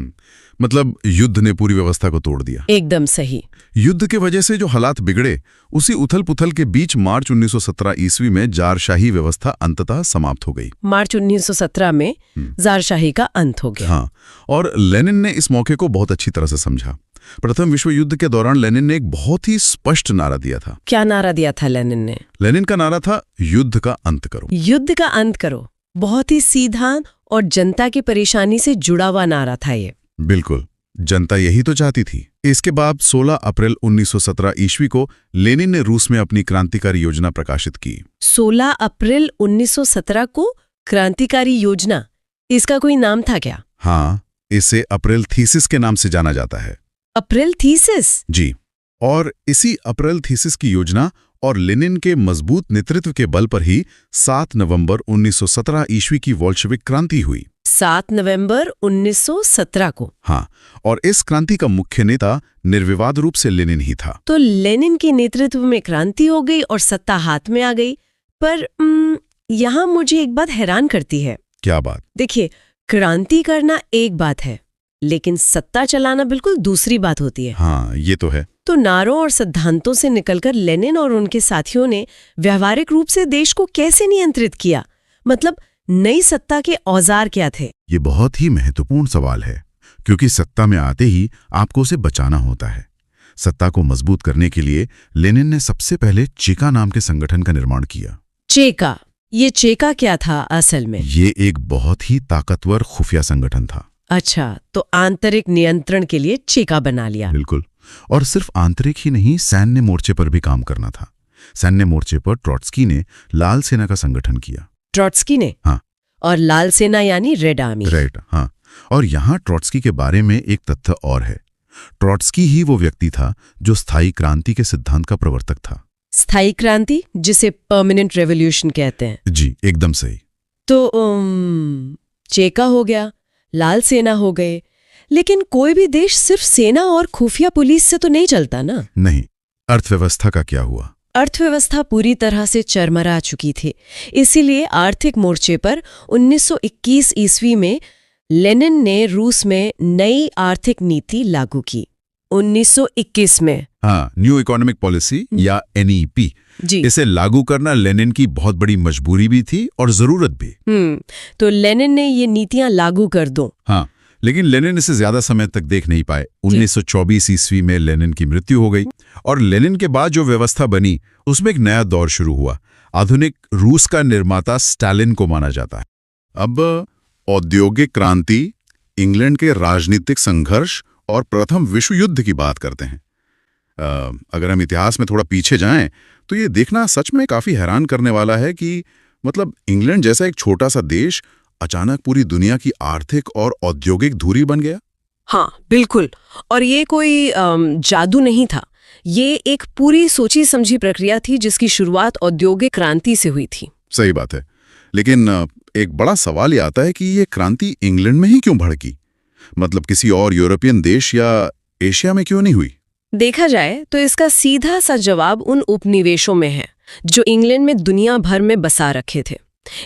मतलब युद्ध ने पूरी व्यवस्था को तोड़ दिया। एकदम सही। युद्ध के वजह से जो हालात बिगड़े, उसी उथल पुथल के बीच मार्च 1917 ईस्वी में ज़ारशाही व्यवस्था अंततः समाप्त हो गई। मार्च 1917 में ज़ारशाही का अंत हो गया। हाँ, और लेनिन ने इस मौके को बहुत अच्छी तरह से समझा। प्रथम विश्व युद्ध के दौरान लेनिन ने एक बहुत ही स्पष्ट नारा दिया था। क्या नारा दिया था लेनिन ने? लेनिन का नारा था, युद्ध का अंत करो। युद्ध का अंत करो। बहुत ही सीधा और जनता की परेशानी से जुड़ा हुआ नारा था ये। बिल्कुल, जनता यही तो चाहती थी। इसके बाद 16 अप्रैल 1917 ईस्वी को लेनिन ने रूस में अपनी क्रांतिकारी योजना प्रकाशित की। 16 अप्रैल 1917 को क्रांतिकारी योजना, इसका कोई नाम था क्या? हाँ, इसे अप्रैल थीसिस के नाम से जाना जाता है। April thesis? जी। और इसी अप्रैल थीसिस की योजना और लेनिन के मजबूत नेतृत्व के बल पर ही 7 नवंबर 1917 ईस्वी की बोल्शेविक क्रांति हुई। 7 नवंबर 1917 को? हाँ, और इस क्रांति का मुख्य नेता निर्विवाद रूप से लेनिन ही था। तो लेनिन के नेतृत्व में क्रांति हो गई और सत्ता हाथ में आ गई। पर यहाँ मुझे एक बात हैरान करती है। क्या बात? देखिए, क्रांति करना एक बात है, लेकिन सत्ता चलाना बिल्कुल दूसरी बात होती है। हाँ, ये तो है। तो नारों और सिद्धांतों से निकलकर लेनिन और उनके साथियों ने व्यावहारिक रूप से देश को कैसे नियंत्रित किया? मतलब नई सत्ता के औजार क्या थे? ये बहुत ही महत्वपूर्ण सवाल है, क्योंकि सत्ता में आते ही आपको उसे बचाना होता है। सत्ता को मजबूत करने के लिए लेनिन ने सबसे पहले चेका नाम के संगठन का निर्माण किया। चेका? ये चेका क्या था असल में? ये एक बहुत ही ताकतवर खुफिया संगठन था। अच्छा, तो आंतरिक नियंत्रण के लिए चेका बना लिया। बिल्कुल, और सिर्फ आंतरिक ही नहीं, सैन्य मोर्चे पर भी काम करना था। सैन्य मोर्चे पर ट्रॉट्स्की ने लाल सेना का संगठन किया। ट्रॉट्स्की ने? हाँ। और लाल सेना यानी रेड आर्मी। राइट, हाँ। और यहाँ ट्रॉट्स्की के बारे में एक तथ्य और है। ट्रॉट्स्की ही वो व्यक्ति था जो स्थायी क्रांति के सिद्धांत का प्रवर्तक था। स्थायी क्रांति, जिसे परमानेंट रेवोल्यूशन कहते हैं। जी, एकदम सही। तो चेका हो गया, लाल सेना हो गए, लेकिन कोई भी देश सिर्फ सेना और खुफिया पुलिस से तो नहीं चलता ना। नहीं। अर्थव्यवस्था का क्या हुआ? अर्थव्यवस्था पूरी तरह से चरमरा चुकी थी। इसीलिए आर्थिक मोर्चे पर 1921 ईस्वी में लेनिन ने रूस में नई आर्थिक नीति लागू की। 1921 में, हाँ, न्यू इकोनॉमिक पॉलिसी या एनईपी। जी। इसे लागू करना लेनिन की बहुत बड़ी मजबूरी भी थी और जरूरत भी। तो लेनिन ने ये नीतियां लागू कर दो। हाँ, लेकिन लेनिन इसे ज्यादा समय तक देख नहीं पाए। 1924 ईस्वी में लेनिन की मृत्यु हो गई और लेनिन के बाद जो व्यवस्था बनी उसमें एक नया दौर शुरू हुआ। आधुनिक रूस का निर्माता स्टालिन को माना जाता है। अब औद्योगिक क्रांति, इंग्लैंड के राजनीतिक संघर्ष और प्रथम विश्व युद्ध की बात करते हैं। अगर हम इतिहास में थोड़ा पीछे जाएं तो ये देखना सच में काफी हैरान करने वाला है कि मतलब इंग्लैंड जैसा एक छोटा सा देश अचानक पूरी दुनिया की आर्थिक और औद्योगिक धुरी बन गया। हाँ, बिल्कुल। और ये कोई जादू नहीं था। ये एक पूरी सोची समझी प्रक्रिया थी जिसकी शुरुआत औद्योगिक क्रांति से हुई थी। सही बात है, लेकिन एक बड़ा सवाल ये आता है कि ये क्रांति इंग्लैंड में ही क्यों भड़की? मतलब किसी और यूरोपियन देश या एशिया में क्यों नहीं हुई? देखा जाए तो इसका सीधा सा जवाब उन उपनिवेशों में है जो इंग्लैंड में दुनिया भर में बसा रखे थे।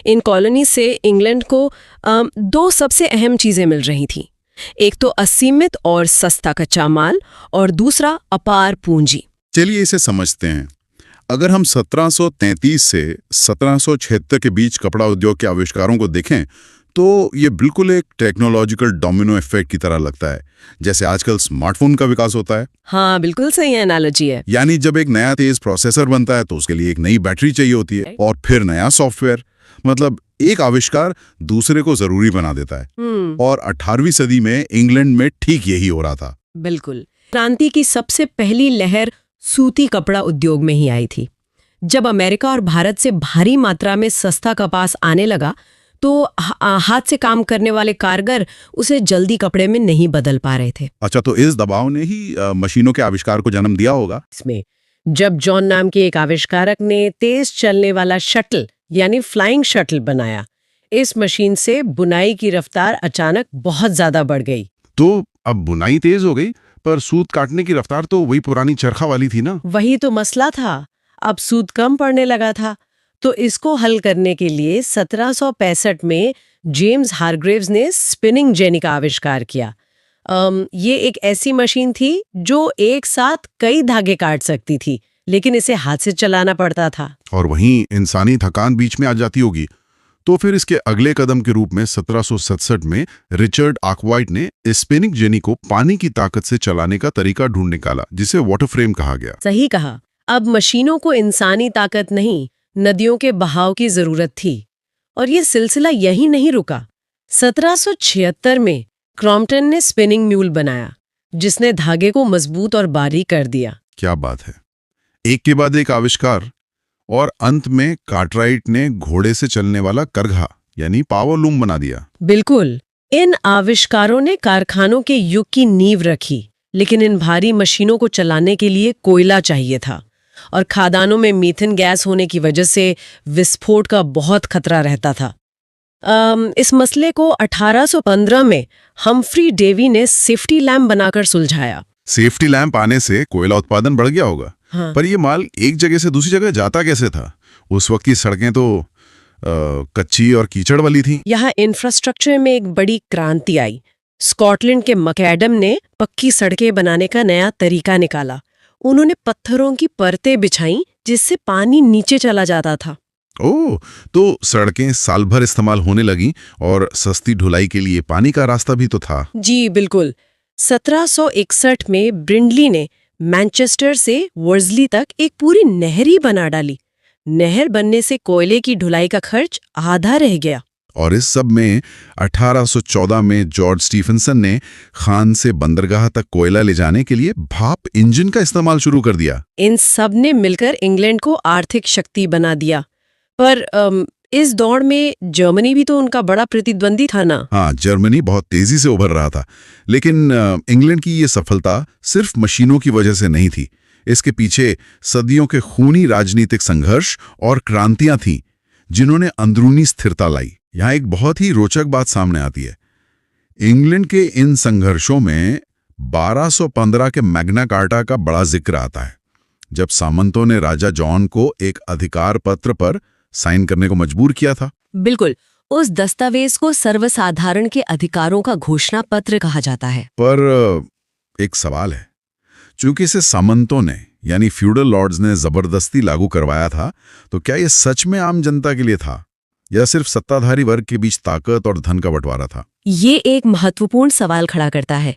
इन कॉलोनी से इंग्लैंड को दो सबसे अहम चीजें मिल रही थी। एक तो असीमित और सस्ता कच्चा माल और दूसरा अपार पूंजी। चलिए इसे समझते हैं। अगर हम 1733 से 1776 के बीच कपड़ा उद्योग के आविष्कारों को देखें तो ये बिल्कुल एक टेक्नोलॉजिकल डोमिनो इफेक्ट की तरह लगता है, जैसे आजकल स्मार्टफोन का विकास होता है। हाँ, बिल्कुल सही एनालॉजी है। यानी जब एक नया तेज प्रोसेसर बनता है तो उसके लिए एक नई बैटरी चाहिए होती है और फिर नया सॉफ्टवेयर। मतलब एक आविष्कार दूसरे को जरूरी बना देता है। और 18वीं सदी में इंग्लैंड में ठीक यही हो रहा था। बिल्कुल। क्रांति की सबसे पहली लहर सूती कपड़ा उद्योग में ही आई थी। जब अमेरिका और भारत से भारी मात्रा में सस्ता कपास आने लगा तो हाथ से काम करने वाले कारीगर उसे जल्दी कपड़े में नहीं बदल पा रहे थे। अच्छा, तो इस दबाव ने ही मशीनों के आविष्कार को जन्म दिया होगा। इसमें जब जॉन नाम के एक आविष्कारक ने तेज चलने वाला शटल यानी फ्लाइंग शटल बनाया, इस मशीन से बुनाई की रफ्तार अचानक बहुत ज्यादा बढ़ गई। तो अब बुनाई तेज हो गई, पर सूत काटने की रफ्तार तो वही पुरानी चरखा वाली थी ना। वही तो मसला था, अब सूत कम पड़ने लगा था। तो इसको हल करने के लिए 1765 में जेम्स हारग्रेव्स ने स्पिनिंग जेनी का आविष्कार किया। ये एक ऐसी मशीन थी जो एक साथ कई धागे काट सकती थी, लेकिन इसे हाथ से चलाना पड़ता था। और वहीं इंसानी थकान बीच में आ जाती होगी। तो फिर इसके अगले कदम के रूप में 1767 में रिचर्ड आर्कवाइट ने स्पिनिंग जेनी को पानी की ताकत से चलाने का तरीका ढूंढ निकाला, जिसे वाटर फ्रेम कहा गया। सही कहा। अब मशीनों को इंसानी ताकत नहीं, नदियों के बहाव की जरूरत थी। और ये सिलसिला यही नहीं रुका। 1776 में क्रॉम्पटन ने स्पिनिंग म्यूल बनाया, जिसने धागे को मजबूत और बारीक कर दिया। क्या बात है, एक के बाद एक आविष्कार। और अंत में कार्टराइट ने घोड़े से चलने वाला करघा यानी पावर लूम बना दिया। बिल्कुल। इन आविष्कारों ने कारखानों के युग की नींव रखी, लेकिन इन भारी मशीनों को चलाने के लिए कोयला चाहिए था और खादानों में मीथेन गैस होने की वजह से विस्फोट का बहुत खतरा रहता था। इस मसले को 1815 में हम्फ्री डेवी ने सेफ्टी लैम्प बनाकर सुलझाया। सेफ्टी लैंप आने से कोयला उत्पादन बढ़ गया होगा। हाँ। पर ये माल एक जगह से दूसरी जगह जाता कैसे था? उस वक्त की सड़कें तो कच्ची और कीचड़ वाली थी। यहाँ इंफ्रास्ट्रक्चर में एक बड़ी क्रांति आई। स्कॉटलैंड के मैकडम ने पक्की सड़कें बनाने का नया तरीका निकाला। उन्होंने पत्थरों की परतें बिछाई जिससे पानी नीचे चला जाता था। ओह, तो सड़कें साल भर इस्तेमाल होने लगी और सस्ती ढुलाई के लिए पानी का रास्ता भी तो था। जी बिल्कुल। 1761 में ब्रिंडली ने मैनचेस्टर से वर्जली तक एक पूरी नहर ही बना डाली। नहर बनने से कोयले की ढुलाई का खर्च आधा रह गया। और इस सब में 1814 में जॉर्ज स्टीफनसन ने खान से बंदरगाह तक कोयला ले जाने के लिए भाप इंजन का इस्तेमाल शुरू कर दिया। इन सब ने मिलकर इंग्लैंड को आर्थिक शक्ति बना दिया। पर इस दौड़ में जर्मनी भी तो उनका बड़ा प्रतिद्वंदी था ना। हाँ, जर्मनी बहुत तेजी से उभर रहा था, लेकिन इंग्लैंड की ये सफलता सिर्फ मशीनों की वजह से नहीं थी। इसके पीछे सदियों के खूनी राजनीतिक संघर्ष और क्रांतियां थीं, जिन्होंने अंदरूनी स्थिरता लाई। यहाँ एक बहुत ही रोचक बात सामने आती है। इंग्लैंड के इन संघर्षों में 1215 के मैग्ना कार्टा का बड़ा जिक्र आता है, जब सामंतों ने राजा जॉन को एक अधिकार पत्र पर साइन करने को मजबूर किया था। बिल्कुल, उस दस्तावेज को सर्वसाधारण के अधिकारों का घोषणा पत्र कहा जाता है। पर एक सवाल है, चूंकि इसे सामंतों ने यानी फ्यूडल लॉर्ड्स ने जबरदस्ती लागू करवाया था, तो क्या यह सच में आम जनता के लिए था या सिर्फ सत्ताधारी वर्ग के बीच ताकत और धन का बंटवारा था? ये एक महत्वपूर्ण सवाल खड़ा करता है।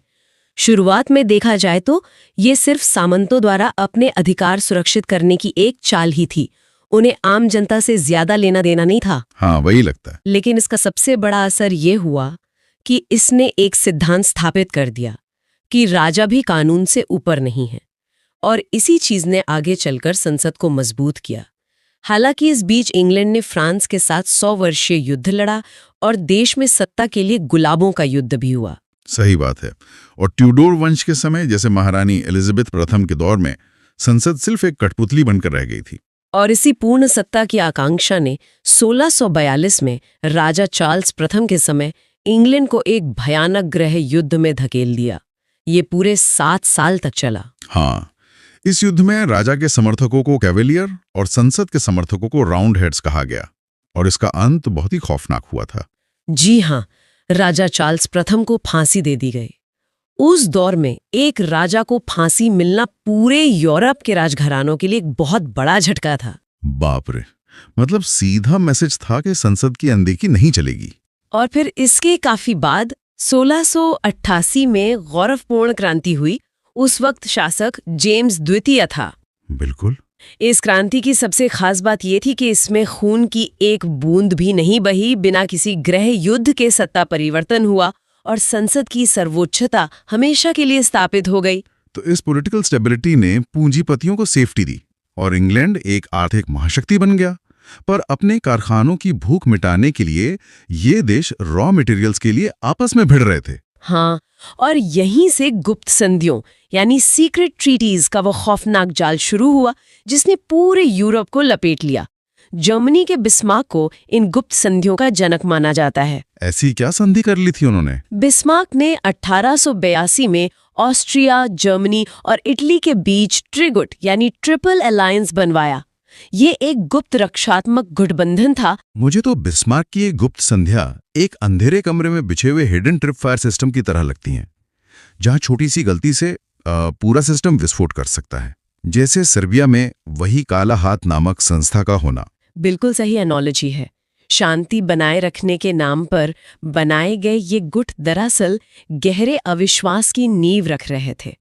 शुरुआत में देखा जाए तो ये सिर्फ सामंतों द्वारा अपने अधिकार सुरक्षित करने की एक चाल ही थी। उन्हें आम जनता से ज्यादा लेना देना नहीं था। हाँ, वही लगता है। लेकिन इसका सबसे बड़ा असर ये हुआ कि इसने एक सिद्धांत स्थापित कर दिया कि राजा भी कानून से ऊपर नहीं है, और इसी चीज ने आगे चलकर संसद को मजबूत किया। हालांकि इस बीच इंग्लैंड ने फ्रांस के साथ 100 वर्षीय युद्ध लड़ा और देश में सत्ता के लिए गुलाबों का युद्ध भी हुआ। सही बात है। और ट्यूडोर वंश के समय, जैसे महारानी एलिजाबेथ प्रथम के दौर में, संसद सिर्फ एक कठपुतली बनकर रह गई थी। और इसी पूर्ण सत्ता की आकांक्षा ने 1642 में राजा चार्ल्स प्रथम के समय इंग्लैंड को एक भयानक गृह युद्ध में धकेल दिया। ये पूरे 7 साल तक चला। हाँ, इस युद्ध में राजा के समर्थकों को कैवेलियर और संसद के समर्थकों को राउंड हेड्स कहा गया, और इसका अंत बहुत ही खौफनाक हुआ था। जी हाँ, राजा चार्ल्स प्रथम को फांसी दे दी गई। उस दौर में एक राजा को फांसी मिलना पूरे यूरोप के राजघरानों के लिए एक बहुत बड़ा झटका था। बाप रे, मतलब सीधा मैसेज था कि संसद की अनदेखी नहीं चलेगी। और फिर इसके काफी बाद 1688 में गौरवपूर्ण क्रांति हुई। उस वक्त शासक जेम्स द्वितीय था। बिल्कुल। इस क्रांति की सबसे खास बात यह थी कि इसमें खून की एक बूंद भी नहीं बही। बिना किसी गृह युद्ध के सत्ता परिवर्तन हुआ और संसद की सर्वोच्चता हमेशा के लिए स्थापित हो गई। तो इस पॉलिटिकल स्टेबिलिटी ने पूंजीपतियों को सेफ्टी दी और इंग्लैंड एक आर्थिक महाशक्ति बन गया। पर अपने कारखानों की भूख मिटाने के लिए ये देश रॉ मटेरियल्स के लिए आपस में भिड़ रहे थे। हाँ, और यहीं से गुप्त संधियों यानी सीक्रेट ट्रीटीज का वो खौफनाक जाल शुरू हुआ, जिसने पूरे यूरोप को लपेट लिया। जर्मनी के बिस्मार्क को इन गुप्त संधियों का जनक माना जाता है। ऐसी क्या संधि कर ली थी उन्होंने? बिस्मार्क ने 1882 में ऑस्ट्रिया, जर्मनी और इटली के बीच ट्रिगुट यानी ट्रिपल अलायंस बनवाया। ये एक गुप्त रक्षात्मक गठबंधन था। मुझे तो बिस्मार्क की ये गुप्त संध्या एक अंधेरे कमरे में बिछे हुए हिडन ट्रिप फायर सिस्टम की तरह लगती हैं, जहां छोटी सी गलती से पूरा सिस्टम विस्फोट कर सकता है, जैसे सर्बिया में वही काला हाथ नामक संस्था का होना। बिल्कुल सही एनोलॉजी है। शांति बनाए रखने के नाम पर बनाए गए ये गुट दरअसल गहरे अविश्वास की नींव रख रहे थे,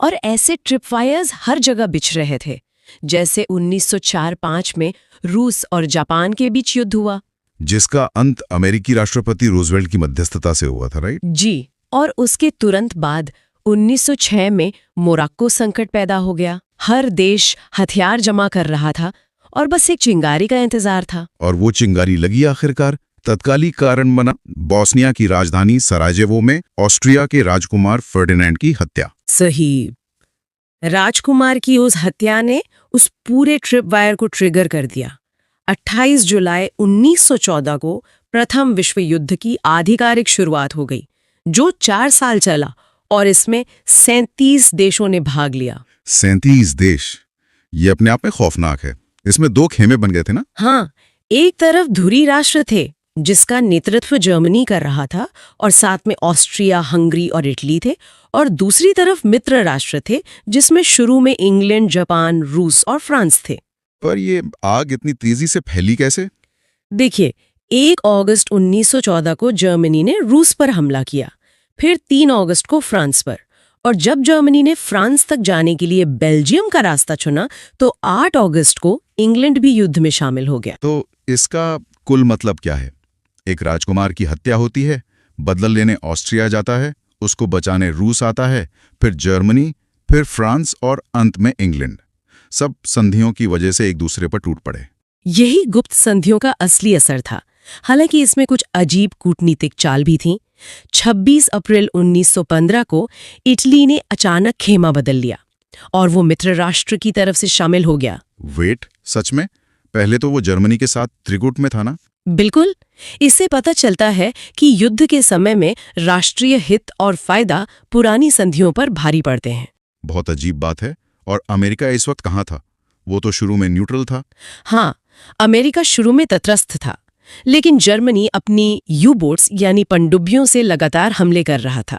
और ऐसे ट्रिपवायर्स हर जगह बिछ रहे थे। जैसे 1904-05 में रूस और जापान के बीच युद्ध हुआ, जिसका अंत अमेरिकी राष्ट्रपति रूजवेल्ट की मध्यस्थता से हुआ था, राइट? जी। और उसके तुरंत बाद 1906 में मोरक्को संकट पैदा हो गया। हर देश हथियार जमा कर रहा था और बस एक चिंगारी का इंतजार था। और वो चिंगारी लगी आखिरकार। तत्कालीन कारण बना बोस्निया की राजधानी सराजेवो में ऑस्ट्रिया के राजकुमार फर्डिनेंड की हत्या। सही। राजकुमार की उस हत्या ने उस पूरे ट्रिपवायर को ट्रिगर कर दिया। 28 जुलाई 1914 को प्रथम विश्व युद्ध की आधिकारिक शुरुआत हो गई, जो 4 साल चला, और इसमें 37 देशों ने भाग लिया। 37 देश, ये अपने आप में खौफनाक है। इसमें 2 खेमे बन गए थे ना? हाँ, एक तरफ धुरी राष्ट्र थे जिसका नेतृत्व जर्मनी कर रहा था, और साथ में ऑस्ट्रिया, हंगरी और इटली थे, और दूसरी तरफ मित्र राष्ट्र थे जिसमें शुरू में इंग्लैंड, जापान, रूस और फ्रांस थे। पर ये आग इतनी तेजी से फैली कैसे? देखिए, 1 अगस्त 1914 को जर्मनी ने रूस पर हमला किया, फिर 3 अगस्त को फ्रांस पर, और जब जर्मनी ने फ्रांस तक जाने के लिए बेल्जियम का रास्ता चुना तो 8 अगस्त को इंग्लैंड भी युद्ध में शामिल हो गया। तो इसका कुल मतलब क्या है? एक राजकुमार की हत्या होती है, बदला लेने ऑस्ट्रिया जाता है, उसको बचाने रूस आता है, फिर जर्मनी, फिर फ्रांस और अंत में इंग्लैंड। सब संधियों की वजह से एक दूसरे पर टूट पड़े। यही गुप्त संधियों का असली असर था। हालांकि इसमें कुछ अजीब कूटनीतिक चाल भी थी। 26 अप्रैल 1915 को इटली ने अचानक खेमा बदल लिया और वो मित्र राष्ट्र की तरफ से शामिल हो गया। वेट, सच में? पहले तो वो जर्मनी के साथ त्रिकूट में था ना? बिल्कुल। इससे पता चलता है कि युद्ध के समय में राष्ट्रीय हित और फायदा पुरानी संधियों पर भारी पड़ते हैं। बहुत अजीब बात है। और अमेरिका इस वक्त कहाँ था? वो तो शुरू में न्यूट्रल था। हाँ, अमेरिका शुरू में तटस्थ था, लेकिन जर्मनी अपनी यू बोट्स यानी पनडुब्बियों से लगातार हमले कर रहा था।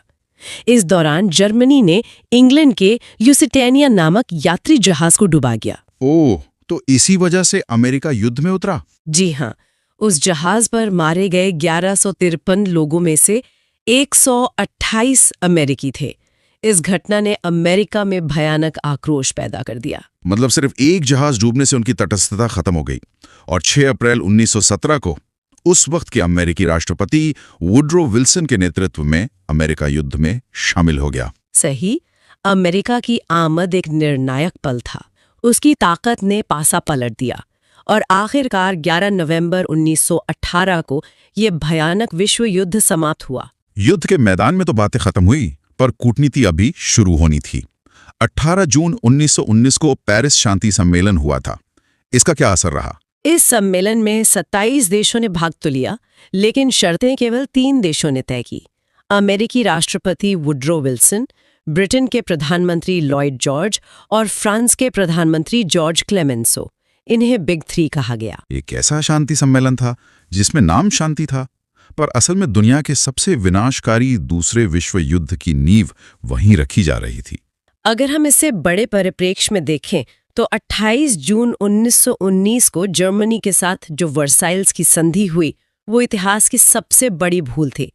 इस दौरान जर्मनी ने इंग्लैंड के ल्यूसिटेनिया नामक यात्री जहाज को डुबा दिया। ओह, तो इसी वजह से अमेरिका युद्ध में उतरा? जी हाँ, उस जहाज पर मारे गए 1153 लोगों में से 128 अमेरिकी थे। इस घटना ने अमेरिका में भयानक आक्रोश पैदा कर दिया। मतलब सिर्फ एक जहाज डूबने से उनकी तटस्थता खत्म हो गई। और 6 अप्रैल 1917 को उस वक्त के अमेरिकी राष्ट्रपति वुड्रो विल्सन के नेतृत्व में अमेरिका युद्ध में शामिल हो गया। सही, अमेरिका की आमद एक निर्णायक पल था। उसकी ताकत ने पासा पलट दिया और आखिरकार 11 नवंबर 1918 को यह भयानक विश्व युद्ध समाप्त हुआ। युद्ध के मैदान में तो बातें खत्म हुई, पर कूटनीति अभी शुरू होनी थी। 18 जून 1919 को पेरिस शांति सम्मेलन हुआ था। इसका क्या असर रहा? इस सम्मेलन में 27 देशों ने भाग तो लिया, लेकिन शर्तें केवल 3 देशों ने तय की। अमेरिकी राष्ट्रपति वुड्रो विल्सन, ब्रिटेन के प्रधानमंत्री लॉयड जॉर्ज और फ्रांस के प्रधानमंत्री जॉर्ज क्लेमेंसो। इन्हें बिग 3 कहा गया। एक ऐसा शांति सम्मेलन था जिसमें नाम शांति था, पर असल में दुनिया के सबसे विनाशकारी दूसरे विश्व युद्ध की नींव वहीं रखी जा रही थी। अगर हम इसे बड़े परिप्रेक्ष्य में देखें तो 28 जून 1919 को जर्मनी के साथ जो वर्साइल्स की संधि हुई, वो इतिहास की सबसे बड़ी भूल थी।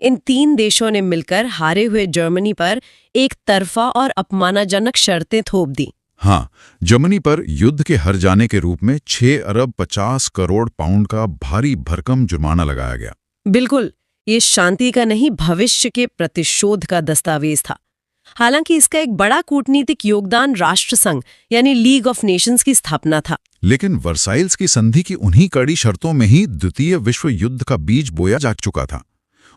इन 3 देशों ने मिलकर हारे हुए जर्मनी पर एक तरफा और अपमानजनक शर्तें थोप दी। हाँ, जर्मनी पर युद्ध के हार जाने के रूप में 6 अरब 50 करोड़ पाउंड का भारी भरकम जुर्माना लगाया गया। बिल्कुल, ये शांति का नहीं, भविष्य के प्रतिशोध का दस्तावेज था। हालांकि इसका एक बड़ा कूटनीतिक योगदान राष्ट्रसंघ यानी लीग ऑफ नेशंस की स्थापना था। लेकिन वर्साइल्स की संधि की उन्हीं कड़ी शर्तों में ही द्वितीय विश्व युद्ध का बीज बोया जा चुका था।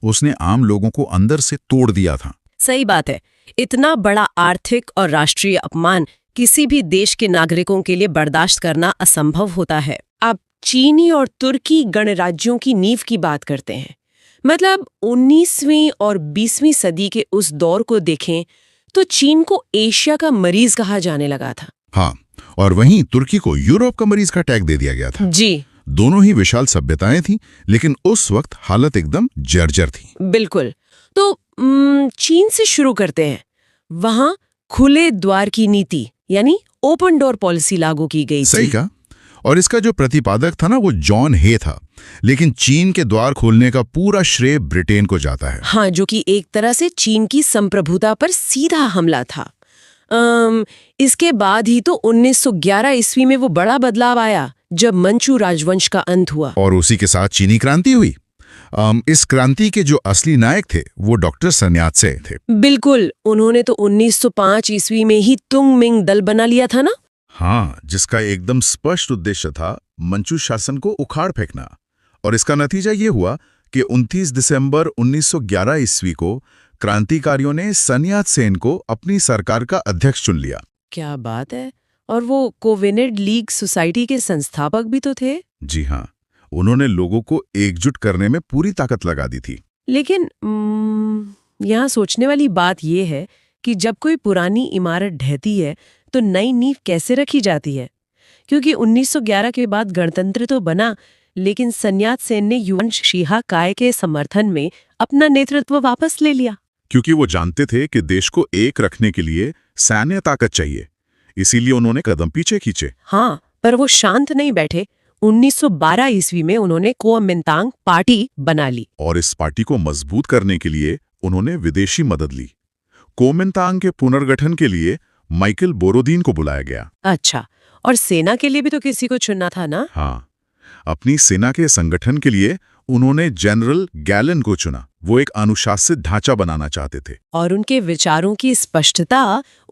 उसने आम लोगों को अंदर से तोड़ दिया था। सही बात है। इतना बड़ा आर्थिक और राष्ट्रीय अपमान किसी भी देश के नागरिकों के लिए बर्दाश्त करना असंभव होता है। अब चीनी और तुर्की गणराज्यों की नींव की बात करते हैं। मतलब 19वीं और 20वीं सदी के उस दौर को देखें तो चीन को एशिया का मरीज कहा जाने लगा था। हाँ, और वहीं तुर्की को यूरोप का मरीज का टैग दे दिया गया था। जी, दोनों ही विशाल सभ्यताएं थीं, लेकिन उस वक्त हालत एकदम जर्जर थी। बिल्कुल। तो चीन से शुरू करते हैं। वहां खुले द्वार की नीति यानी ओपन डोर पॉलिसी लागू की गई। सही कहा। और इसका जो प्रतिपादक था ना, वो जॉन हे था। लेकिन चीन के द्वार खोलने का पूरा श्रेय ब्रिटेन को जाता है। हाँ, जो कि एक तरह से चीन की संप्रभुता पर सीधा हमला था। इसके बाद ही तो 1911 ईस्वी में वो बड़ा बदलाव आया जब मंचू राजवंश का अंत हुआ। और उसी के साथ चीनी क्रांति हुई। इस क्रांति के जो असली नायक थे वो डॉक्टर sun yat-sen थे। बिल्कुल, उन्होंने तो 1905 ईस्वी में ही तुंग मिंग दल बना लिया था ना। हाँ, जिसका एकदम स्पष्ट उद्देश्य था मंचू शासन को उखाड़ फेंकना। और इसका नतीजा ये हुआ कि 29 दिसंबर 1911 ईस्वी को क्रांतिकारियों ने sun yat-sen को अपनी सरकार का अध्यक्ष चुन लिया। क्या बात है। और वो कोविनेड लीग सोसाइटी के संस्थापक भी तो थे। जी हाँ, उन्होंने लोगों को एकजुट करने में पूरी ताकत लगा दी थी। लेकिन यहाँ सोचने वाली बात यह है कि जब कोई पुरानी इमारत ढहती है तो नई नींव कैसे रखी जाती है। क्योंकि 1911 के बाद गणतंत्र तो बना, लेकिन sun yat-sen ने युआन शीहा काय के समर्थन में अपना नेतृत्व वापस ले लिया। क्योंकि वो जानते थे कि देश को एक रखने के लिए सैन्य ताकत चाहिए, इसीलिए उन्होंने कदम पीछे खींचे। हाँ, पर वो शांत नहीं बैठे। 1912 ईस्वी में उन्होंने कुओमिंतांग पार्टी बना ली और इस पार्टी को मजबूत करने के लिए उन्होंने विदेशी मदद ली। कुओमिंतांग के पुनर्गठन के लिए माइकल बोरोदीन को बुलाया गया। अच्छा, और सेना के लिए भी तो किसी को चुनना था ना। हाँ, अपनी सेना के संगठन के लिए उन्होंने जनरल गैलन को चुना। वो एक अनुशासित ढांचा बनाना चाहते थे। और उनके विचारों की स्पष्टता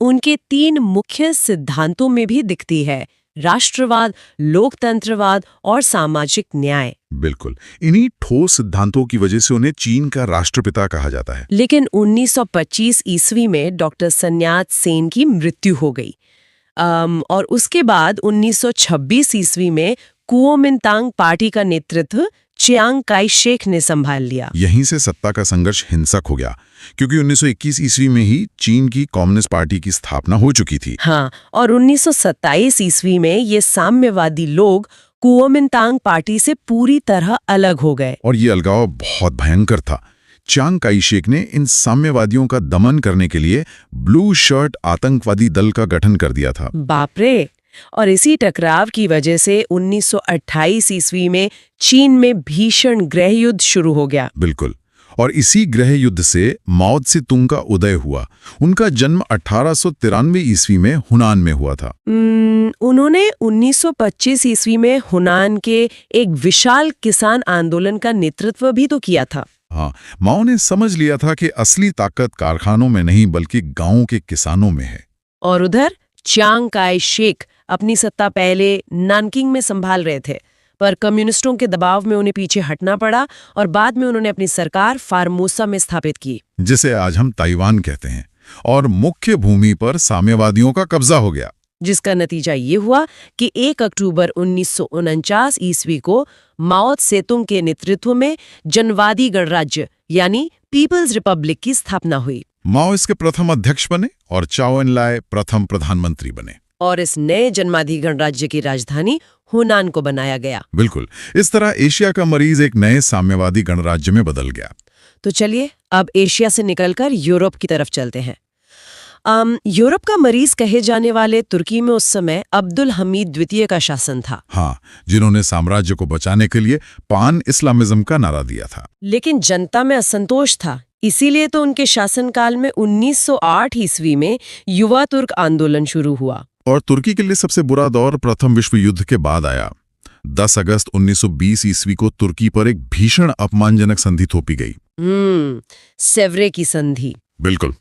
उनके 3 मुख्य सिद्धांतों में भी दिखती है: राष्ट्रवाद, लोकतंत्रवाद और सामाजिक न्याय। बिल्कुल, इन्हीं ठोस सिद्धांतों की वजह से उन्हें चीन का राष्ट्रपिता कहा जाता है। लेकिन 1925 ईस्वी में डॉक्टर sun यat-sen की मृत्यु हो गई। और उसके बाद 1926 ईस्वी में कुओमिंतांग पार्टी का नेतृत्व चियांग काई शेक ने संभाल लिया। यहीं से सत्ता का संघर्ष हिंसक हो गया, क्योंकि 1921 ईस्वी में ही चीन की कम्युनिस्ट पार्टी की स्थापना हो चुकी थी। हाँ, और 1927 ईस्वी में ये साम्यवादी लोग कुओमिंतांग पार्टी से पूरी तरह अलग हो गए। और ये अलगाव बहुत भयंकर था। चियांग काई शेक ने इन साम्यवादियों का दमन करने के लिए ब्लू शर्ट आतंकवादी दल का गठन कर दिया था। बाप रे! और इसी टकराव की वजह से 1928 ईस्वी में चीन में भीषण गृह युद्ध शुरू हो गया। बिल्कुल, और इसी गृह युद्ध से माओ त्से तुंग का उदय हुआ। उनका जन्म 1893 ईस्वी में हुनान में हुआ था। उन्होंने 1925 ईस्वी में हुनान के एक विशाल किसान आंदोलन का नेतृत्व भी तो किया था। हाँ, माओ ने समझ लिया था कि असली ताकत कारखानों में नहीं बल्कि गांवों के किसानों में है। और उधर चियांग काई शेक अपनी सत्ता पहले नानकिंग में संभाल रहे थे, पर कम्युनिस्टों के दबाव में उन्हें पीछे हटना पड़ा और बाद में उन्होंने अपनी सरकार फार्मोसा में स्थापित की, जिसे आज हम ताइवान कहते हैं। और मुख्य भूमि पर साम्यवादियों का कब्जा हो गया, जिसका नतीजा ये हुआ कि 1 अक्टूबर 1949 ईस्वी को माओ त्से-तुंग के नेतृत्व में जनवादी गणराज्य यानी पीपल्स रिपब्लिक की स्थापना हुई। माओ इसके प्रथम अध्यक्ष बने और चाओ एन-लाय प्रथम प्रधानमंत्री बने। और इस नए जनवादी गणराज्य की राजधानी हुनान को बनाया गया। बिल्कुल, इस तरह एशिया का मरीज एक नए साम्यवादी गणराज्य में बदल गया। तो चलिए अब एशिया से निकलकर यूरोप की तरफ चलते हैं। यूरोप का मरीज कहे जाने वाले तुर्की में उस समय अब्दुल हमीद द्वितीय का शासन था। हाँ, जिन्होंने साम्राज्य को बचाने के लिए पान इस्लामिज्म का नारा दिया था। लेकिन जनता में असंतोष था, इसीलिए तो उनके शासनकाल में 1908 ईस्वी में युवा तुर्क आंदोलन शुरू हुआ। और तुर्की के लिए सबसे बुरा दौर प्रथम विश्व युद्ध के बाद आया। 10 अगस्त 1920 ईस्वी को तुर्की पर एक भीषण अपमानजनक संधि थोपी गई। सेवरे की संधि। बिल्कुल,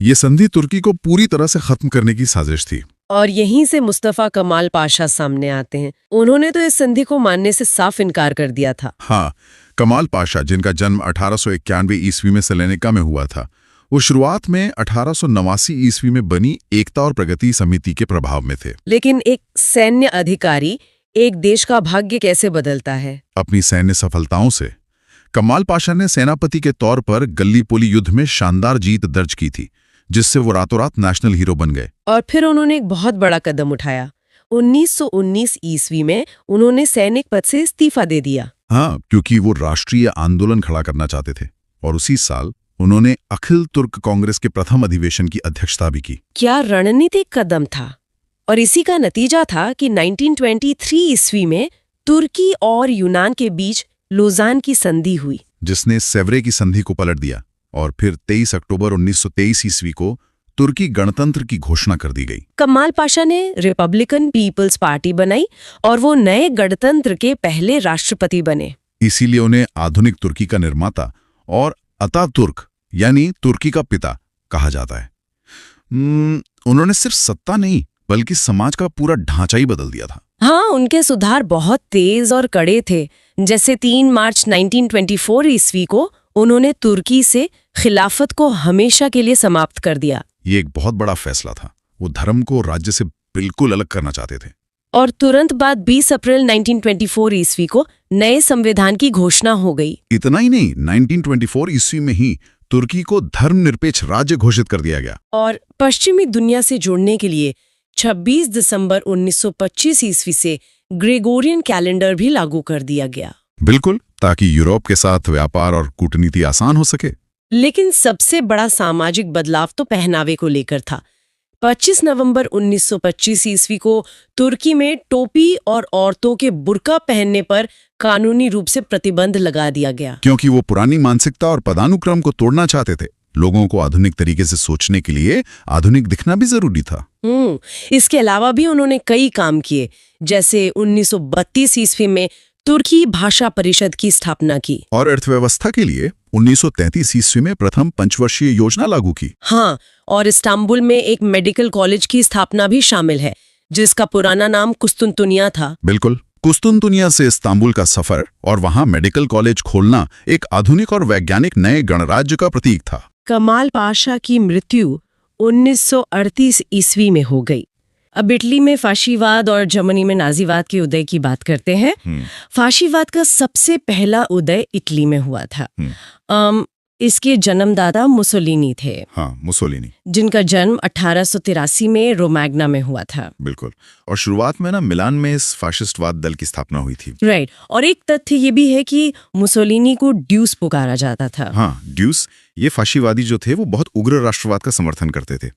ये संधि तुर्की को पूरी तरह से खत्म करने की साजिश थी। और यहीं से मुस्तफा कमाल पाशा सामने आते हैं। उन्होंने तो इस संधि को मानने से साफ इनकार कर दिया था। हाँ, कमाल पाशा, जिनका जन्म 1891 ईस्वी में सलेनिका में हुआ था, वो शुरुआत में 1889 ईस्वी में बनी एकता और प्रगति समिति के प्रभाव में थे। लेकिन एक सैन्य अधिकारी एक देश का भाग्य कैसे बदलता है? अपनी सैन्य सफलताओं से। कमाल पाशा ने सेनापति के तौर पर गल्लीपोली युद्ध में शानदार जीत दर्ज की थी, जिससे वो रातों रात नेशनल हीरो बन गए। और फिर उन्होंने एक बहुत बड़ा कदम उठाया। 1919 ईस्वी में उन्होंने सैनिक पद से इस्तीफा दे दिया। हाँ, क्योंकि वो राष्ट्रीय आंदोलन खड़ा करना चाहते थे। और उसी साल उन्होंने अखिल तुर्क कांग्रेस के प्रथम अधिवेशन की अध्यक्षता भी की। क्या रणनीतिक कदम था! और इसी का नतीजा था कि 1923 ईस्वी में तुर्की और यूनान के बीच लोजान की संधि हुई, जिसने सेवरे की संधि को पलट दिया। और फिर 23 अक्टूबर 1923 ईस्वी को तुर्की गणतंत्र की घोषणा कर दी गई। कमाल पाशा ने रिपब्लिकन पीपल्स पार्टी बनाई और वो नए गणतंत्र के पहले राष्ट्रपति बने। इसीलिए उन्हें आधुनिक तुर्की का निर्माता और अतातुर्क यानी तुर्की का पिता कहा जाता है। उन्होंने सिर्फ सत्ता नहीं बल्कि समाज का पूरा ढांचा ही बदल दिया था। हाँ, उनके सुधार बहुत तेज और कड़े थे। जैसे 3 मार्च 1924 ईस्वी को उन्होंने तुर्की से खिलाफत को हमेशा के लिए समाप्त कर दिया। ये एक बहुत बड़ा फैसला था। वो धर्म को राज्य से बिल्कुल अलग करना चाहते थे। और तुरंत बाद 20 अप्रैल 1924 ईस्वी को नए संविधान की घोषणा हो गई। इतना ही नहीं, 1924 ईस्वी में ही तुर्की को धर्मनिरपेक्ष राज्य घोषित कर दिया गया। और पश्चिमी दुनिया से जुड़ने के लिए 26 दिसंबर 1925 ईस्वी से ग्रेगोरियन कैलेंडर भी लागू कर दिया गया। बिल्कुल, ताकि यूरोप के साथ व्यापार और कूटनीति आसान हो सके। लेकिन सबसे बड़ा सामाजिक बदलाव तो पहनावे को लेकर था। 25 नवंबर 1925 ईस्वी को तुर्की में टोपी और औरतों के बुर्का पहनने पर कानूनी रूप से प्रतिबंध लगा दिया गया, क्योंकि वो पुरानी मानसिकता और पदानुक्रम को तोड़ना चाहते थे। लोगों को आधुनिक तरीके से सोचने के लिए आधुनिक दिखना भी जरूरी था। इसके अलावा भी उन्होंने कई काम किए, जैसे 1932 ईस्वी में तुर्की भाषा परिषद की स्थापना की और अर्थव्यवस्था के लिए 1933 ईस्वी में प्रथम पंचवर्षीय योजना लागू की। हाँ, और इस्तांबुल में एक मेडिकल कॉलेज की स्थापना भी शामिल है, जिसका पुराना नाम कुस्तुनतुनिया था। बिल्कुल, कुस्तुनतुनिया से इस्तांबुल का सफर और वहां मेडिकल कॉलेज खोलना एक आधुनिक और वैज्ञानिक नए गणराज्य का प्रतीक था। कमाल पाशा की मृत्यु 1938 ईस्वी में हो गई। अब इटली में फाशीवाद और जर्मनी में नाजीवाद के उदय की बात करते हैं। फाशीवाद का सबसे पहला उदय इटली में हुआ था। इसके जन्मदाता मुसोलिनी थे। हाँ, मुसोलिनी, जिनका जन्म 1883 में रोमैग्ना में हुआ था। बिल्कुल। और शुरुआत में ना मिलान में इस फाशिस्टवाद दल की स्थापना हुई थी। राइट। और एक तथ्य ये भी है कि मुसोलिनी को ड्यूस पुकारा जाता था। हाँ, ड्यूस, ये फाशीवादी जो थे वो बहुत उग्र राष्ट्रवाद का समर्थन करते थे।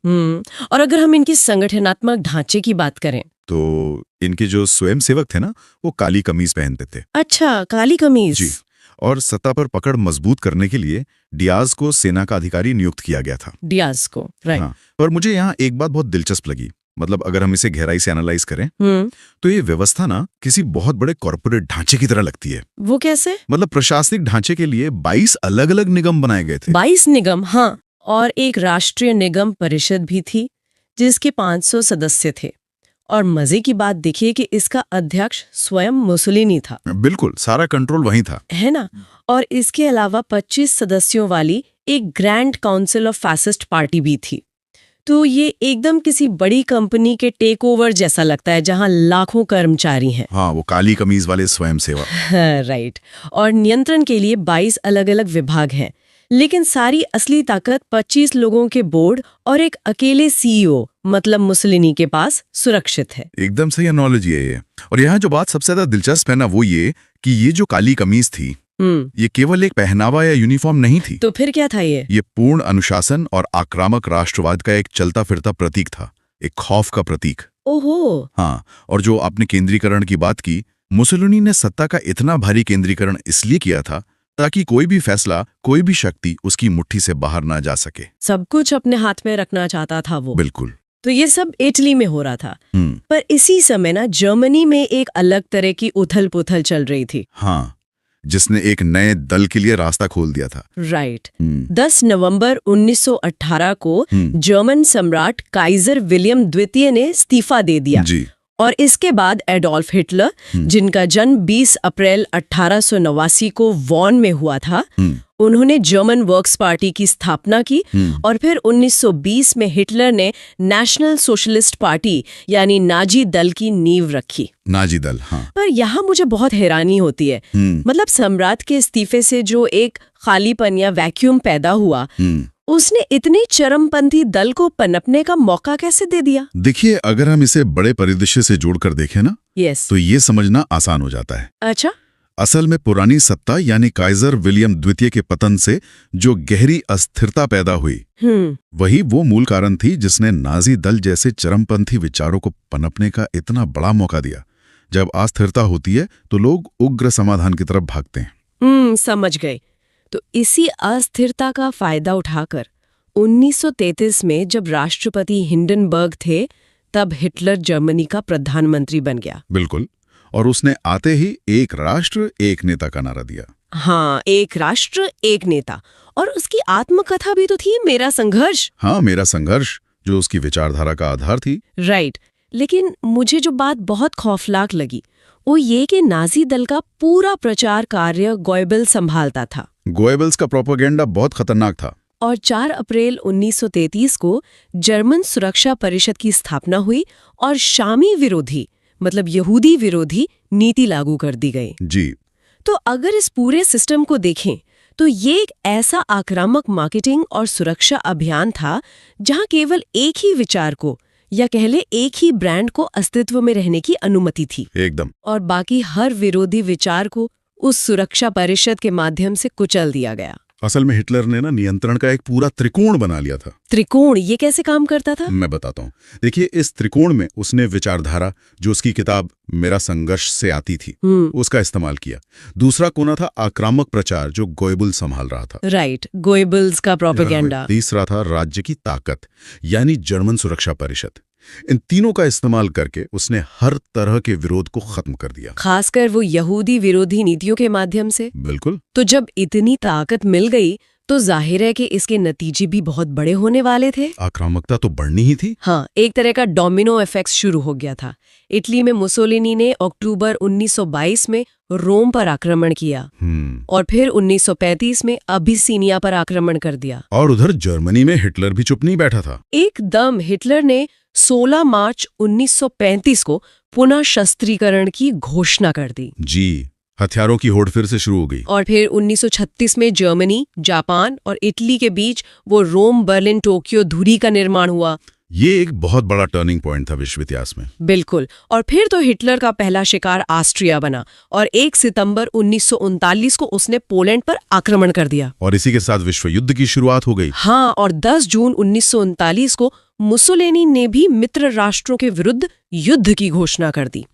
और अगर हम इनके संगठनात्मक ढांचे की बात करें तो इनके जो स्वयंसेवक थे ना, वो काली कमीज पहनते थे। अच्छा, काली कमीज। जी। और सत्ता पर पकड़ मजबूत करने के लिए डियाज को सेना का अधिकारी नियुक्त किया गया था। डियाज को, राइट। हाँ, पर मुझे यहाँ एक बात बहुत दिलचस्प लगी। मतलब अगर हम इसे गहराई से एनालाइज करें तो ये व्यवस्था ना किसी बहुत बड़े कॉर्पोरेट ढांचे की तरह लगती है। वो कैसे? मतलब प्रशासनिक ढांचे के लिए 22 अलग अलग निगम बनाए गए थे। 22 निगम, हाँ। और एक राष्ट्रीय निगम परिषद भी थी जिसके 500 सदस्य थे। और मजे की बात देखिए कि इसका अध्यक्ष स्वयं मुसोलिनी था। बिल्कुल, सारा कंट्रोल वहीं था, है ना। और इसके अलावा 25 सदस्यों वाली एक grand council of fascist party भी थी। तो ये एकदम किसी बड़ी कंपनी के टेक ओवर जैसा लगता है जहां लाखों कर्मचारी हैं। हाँ, वो काली कमीज वाले स्वयंसेवक। राइट। और नियंत्रण के लिए 22 अलग अलग विभाग हैं, लेकिन सारी असली ताकत 25 लोगों के बोर्ड और एक अकेले सीईओ मतलब मुसोलिनी के पास सुरक्षित है। एकदम सही एनालॉजी है ये। और यहाँ जो बात सबसे ज्यादा दिलचस्प है ना, वो ये कि ये जो काली कमीज थी, ये केवल एक पहनावा या यूनिफॉर्म नहीं थी। तो फिर क्या था ये पूर्ण अनुशासन और आक्रामक राष्ट्रवाद का एक चलता फिरता प्रतीक था, एक खौफ का प्रतीक। ओहो। हाँ, और जो आपने केंद्रीकरण की बात की, मुसोलिनी ने सत्ता का इतना भारी केंद्रीकरण इसलिए किया था ताकि कोई भी फैसला, कोई भी शक्ति उसकी मुट्ठी से बाहर ना जा सके। सब कुछ अपने हाथ में रखना चाहता था वो। बिल्कुल। तो ये सब इटली में हो रहा था। पर इसी समय ना जर्मनी में एक अलग तरह की उथल पुथल चल रही थी। हाँ, जिसने एक नए दल के लिए रास्ता खोल दिया था। राइट। 10 नवंबर 1918 को जर्मन सम्राट काइजर विलियम द्वितीय ने इस्तीफा दे दिया। जी। और इसके बाद एडोल्फ हिटलर, जिनका जन्म 20 अप्रैल 1889 को वॉन में हुआ था, उन्होंने जर्मन वर्क्स पार्टी की स्थापना की। और फिर 1920 में हिटलर ने नेशनल सोशलिस्ट पार्टी यानी नाजी दल की नींव रखी। नाजी दल, हाँ। पर यहाँ मुझे बहुत हैरानी होती है। मतलब सम्राट के इस्तीफे से जो एक खालीपन या वैक्यूम पैदा हुआ, उसने इतने चरमपंथी दल को पनपने का मौका कैसे दे दिया? देखिए, अगर हम इसे बड़े परिदृश्य से जोड़कर देखें ना, तो ये समझना आसान हो जाता है। अच्छा। असल में पुरानी सत्ता यानी काइजर विलियम द्वितीय के पतन से जो गहरी अस्थिरता पैदा हुई, वही वो मूल कारण थी जिसने नाजी दल जैसे चरमपंथी विचारों को पनपने का इतना बड़ा मौका दिया। जब अस्थिरता होती है तो लोग उग्र समाधान की तरफ भागते हैं। समझ गए। तो इसी अस्थिरता का फायदा उठाकर 1933 में जब राष्ट्रपति हिंडनबर्ग थे, तब हिटलर जर्मनी का प्रधानमंत्री बन गया। बिल्कुल। और उसने आते ही एक राष्ट्र एक नेता का नारा दिया। हाँ, एक राष्ट्र एक नेता। और उसकी आत्मकथा भी तो थी, मेरा संघर्ष। हाँ, मेरा संघर्ष, जो उसकी विचारधारा का आधार थी। राइट। लेकिन मुझे जो बात बहुत खौफनाक लगी वो ये कि नाजी दल का पूरा प्रचार कार्य गोएबल्स संभालता था। गोएबल्स का प्रोपेगेंडा बहुत खतरनाक था। और 4 अप्रैल 1933 को जर्मन सुरक्षा परिषद की स्थापना हुई और शामी विरोधी मतलब यहूदी विरोधी नीति लागू कर दी गई। जी। तो अगर इस पूरे सिस्टम को देखें तो ये एक ऐसा आक्रामक मार्केटिंग और सुरक्षा अभियान था जहां केवल एक ही विचार को या कह ले एक ही ब्रांड को अस्तित्व में रहने की अनुमति थी। एकदम। और बाकी हर विरोधी विचार को उस सुरक्षा परिषद के माध्यम से कुचल दिया गया। असल में हिटलर ने ना नियंत्रण का एक पूरा त्रिकोण बना लिया था। त्रिकोण, ये कैसे काम करता था? मैं बताता हूँ। देखिए, इस त्रिकोण में उसने विचारधारा जो उसकी किताब मेरा संघर्ष से आती थी, उसका इस्तेमाल किया। दूसरा कोना था आक्रामक प्रचार जो गोएबल्स संभाल रहा था। राइट, गोएबल्स का प्रोपेगेंडा। तीसरा था राज्य की ताकत यानी जर्मन सुरक्षा परिषद। इन तीनों का इस्तेमाल करके उसने हर तरह के विरोध को खत्म कर दिया, खासकर वो यहूदी विरोधी नीतियों के माध्यम से। बिल्कुल। तो जब इतनी ताकत मिल गई तो जाहिर है कि इसके नतीजे भी बहुत बड़े होने वाले थे। आक्रामकता तो बढ़नी ही थी। हाँ, एक तरह का डोमिनो इफेक्ट शुरू हो गया था। इटली में मुसोलिनी ने अक्टूबर 1922 में रोम पर आक्रमण किया और फिर 1935 में अबिसिनिया पर आक्रमण कर दिया। और उधर जर्मनी में हिटलर भी चुप नहीं बैठा था। एकदम हिटलर ने 16 मार्च 1935 को पुनः शस्त्रीकरण की घोषणा कर दी। जी, हथियारों की होड़ फिर से शुरू हो गई। और फिर 1936 में जर्मनी, जापान और इटली के बीच वो रोम बर्लिन टोक्यो धुरी का निर्माण हुआ। ये एक बहुत बड़ा टर्निंग पॉइंट था विश्व इतिहास में। बिल्कुल। और फिर तो हिटलर का पहला शिकार ऑस्ट्रिया बना और 1 सितंबर 1939 को उसने पोलैंड पर आक्रमण कर दिया। और इसी के साथ विश्व युद्ध की शुरुआत हो गई। हाँ, और 10 जून 1939 को मुसोलिनी ने भी मित्र राष्ट्रों के विरुद्ध युद्ध की घोषणा कर दी।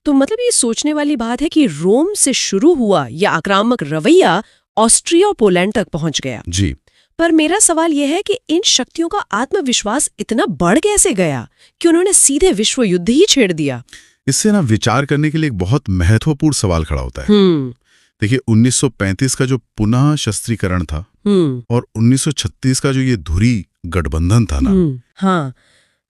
तो मतलब ये सोचने वाली बात है कि रोम से शुरू हुआ यह आक्रामक रवैया ऑस्ट्रिया और पोलैंड तक पहुंच गया। जी। पर मेरा सवाल यह है कि इन शक्तियों का आत्मविश्वास इतना बढ़ कैसे गया कि उन्होंने सीधे विश्व युद्ध ही छेड़ दिया? इससे ना विचार करने के लिए एक बहुत महत्वपूर्ण सवाल खड़ा होता है। देखिए, 1935 का जो पुनः शस्त्रीकरण था और 1936 का जो ये धुरी गठबंधन था ना, हाँ,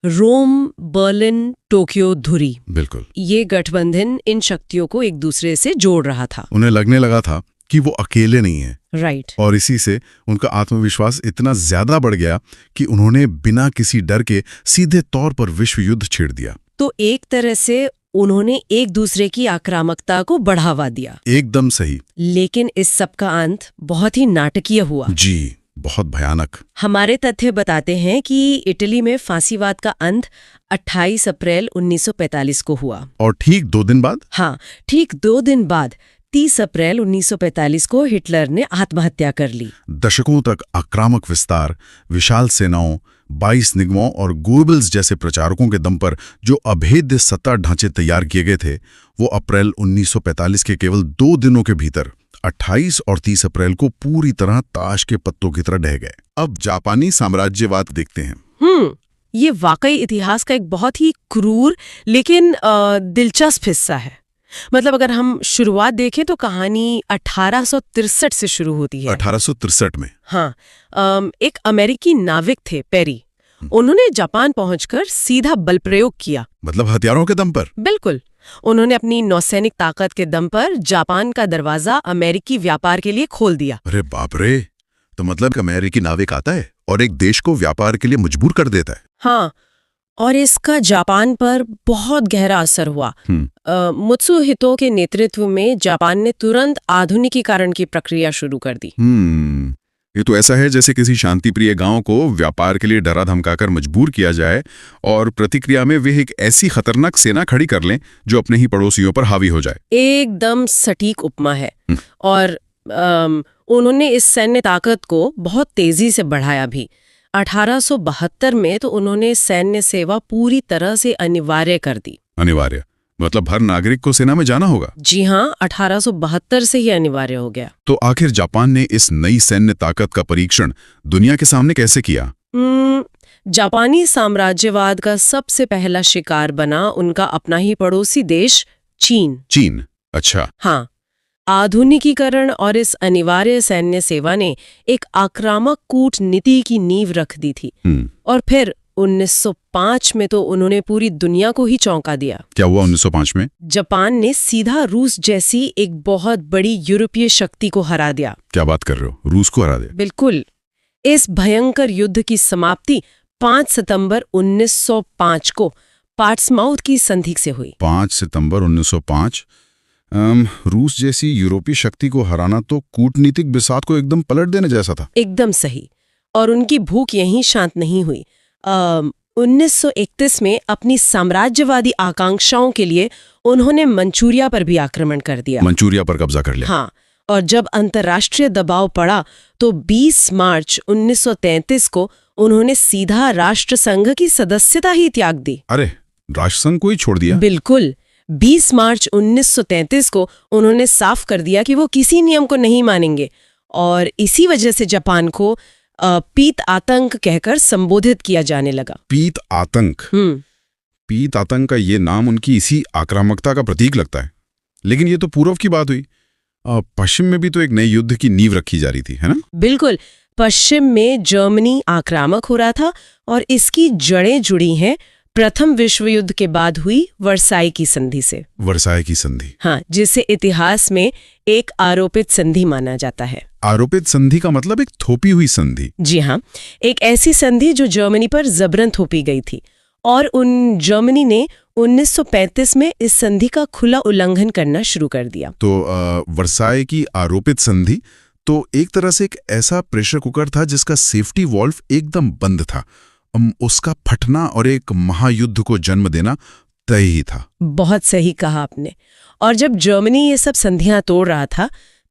रोम बर्लिन टोक्यो धुरी, बिल्कुल, ये गठबंधन इन शक्तियों को एक दूसरे से जोड़ रहा था। उन्हें लगने लगा था कि वो अकेले नहीं है। राइट। और इसी से उनका आत्मविश्वास इतना ज्यादा बढ़ गया कि उन्होंने बिना किसी डर के सीधे तौर पर विश्व युद्ध छेड़ दिया। तो एक तरह से उन्होंने एक दूसरे की आक्रामकता को बढ़ावा दिया। एकदम सही। लेकिन इस सब का अंत बहुत ही नाटकीय हुआ। जी, बहुत भयानक। हमारे तथ्य बताते हैं कि इटली में फांसीवाद का अंत 28 अप्रैल 1945 को हुआ। और ठीक 2 दिन बाद? हाँ, ठीक 2 दिन बाद 30 अप्रैल 1945 को हिटलर ने आत्महत्या कर ली। दशकों तक आक्रामक विस्तार, विशाल सेनाओं, 22 निगमों और गोएबल्स जैसे प्रचारकों के दम पर जो अभेद्य सत्ता ढांचे तैयार किए गए थे, वो अप्रैल 1945 के केवल 2 दिनों के भीतर 28 और 30 अप्रैल को पूरी तरह ताश के पत्तों की तरह ढह गए। अब जापानी साम्राज्यवाद देखते हैं। ये वाकई इतिहास का एक बहुत ही क्रूर लेकिन दिलचस्प हिस्सा है। मतलब अगर हम शुरुआत देखें तो कहानी 1863 से शुरू होती है। 1863 में? हाँ, एक अमेरिकी नाविक थे पेरी। उन्होंने जापान पहुंचकर सीधा बल प्रयोग किया। मतलब हथियारों के दम पर? बिल्कुल। उन्होंने अपनी नौसैनिक ताकत के दम पर जापान का दरवाजा अमेरिकी व्यापार के लिए खोल दिया। अरे बाप रे! तो मतलब अमेरिकी नाविक आता है और एक देश को व्यापार के लिए मजबूर कर देता है। हाँ, और इसका जापान पर बहुत गहरा असर हुआ। मुत्सुहितो के नेतृत्व में जापान ने तुरंत आधुनिकीकरण की प्रक्रिया शुरू कर दी। ये तो ऐसा है जैसे किसी शांतिप्रिय गांव को व्यापार के लिए डरा धमकाकर मजबूर किया जाए और प्रतिक्रिया में वे एक ऐसी खतरनाक सेना खड़ी कर लें जो अपने ही पड़ोसियों पर हावी हो जाए। एकदम सटीक उपमा है। और उन्होंने इस सैन्य ताकत को बहुत तेजी से बढ़ाया भी। 1872 में तो उन्होंने सैन्य सेवा पूरी तरह से अनिवार्य कर दी। अनिवार्य मतलब हर नागरिक को सेना में जाना होगा? जी हाँ, 1872 से ही अनिवार्य हो गया। तो आखिर जापान ने इस नई सैन्य ताकत का परीक्षण दुनिया के सामने कैसे किया? जापानी साम्राज्यवाद का सबसे पहला शिकार बना उनका अपना ही पड़ोसी देश चीन। चीन? अच्छा। हाँ, आधुनिकीकरण और इस अनिवार्य सैन्य सेवा ने एक आक्रामक कूटनीति की नींव रख दी थी। और फिर 1905 में तो उन्होंने पूरी दुनिया को ही चौंका दिया। क्या हुआ 1905 में? जापान ने सीधा रूस जैसी एक बहुत बड़ी यूरोपीय शक्ति को हरा दिया। क्या बात कर रहे हो? रूस को हरा दिया? बिल्कुल। इस भयंकर युद्ध की समाप्ति 5 सितंबर 1905 को पोर्ट्समाउथ की संधि से हुई। 5 सितंबर 1905? रूस जैसी यूरोपीय शक्ति को हराना तो कूटनीतिक बिसात को एकदम पलट देने जैसा था। एकदम सही। और उनकी भूख यहीं शांत नहीं हुई। 1931 में अपनी साम्राज्यवादी आकांक्षाओं के लिए उन्होंने मंचूरिया पर भी आक्रमण कर दिया। मंचूरिया पर कब्जा कर लिया? हाँ, और जब अंतर्राष्ट्रीय दबाव पड़ा तो 20 मार्च 1933 को उन्होंने सीधा राष्ट्रसंघ की सदस्यता ही त्याग दी। अरे, राष्ट्रसंघ को ही छोड़ दिया? बिल्कुल। 20 मार्च 1933 को उन्होंने साफ कर दिया कि वो किसी नियम को नहीं मानेंगे और इसी वजह से जापान को पीत आतंक कहकर संबोधित किया जाने लगा। पीत आतंक? पीत आतंक का ये नाम उनकी इसी आक्रामकता का प्रतीक लगता है। लेकिन ये तो पूर्व की बात हुई। पश्चिम में भी तो एक नए युद्ध की नींव रखी जा रही थी, है ना? बिल्कुल। पश्चिम में जर्मनी आक्रामक हो रहा था और इसकी जड़ें जुड़ी हैं प्रथम विश्व युद्ध के बाद हुई वर्साई की संधि से। वर्साई की संधि, हाँ, जिसे इतिहास में एक आरोपित संधि माना जाता है। आरोपित संधि का मतलब एक थोपी हुई संधि? जी हाँ, एक ऐसी संधि जो जर्मनी पर जबरन थोपी गई थी और जर्मनी ने 1935 में इस संधि का खुला उल्लंघन करना शुरू कर दिया। तो वर्साई की आरोपित संधि तो एक तरह से एक ऐसा प्रेशर कुकर था जिसका सेफ्टी वॉल्व एकदम बंद था। उसका फटना और एक महायुद्ध को जन्म देना तय ही था। बहुत सही कहा आपने। और जब जर्मनी ये सब संधियां तोड़ रहा था,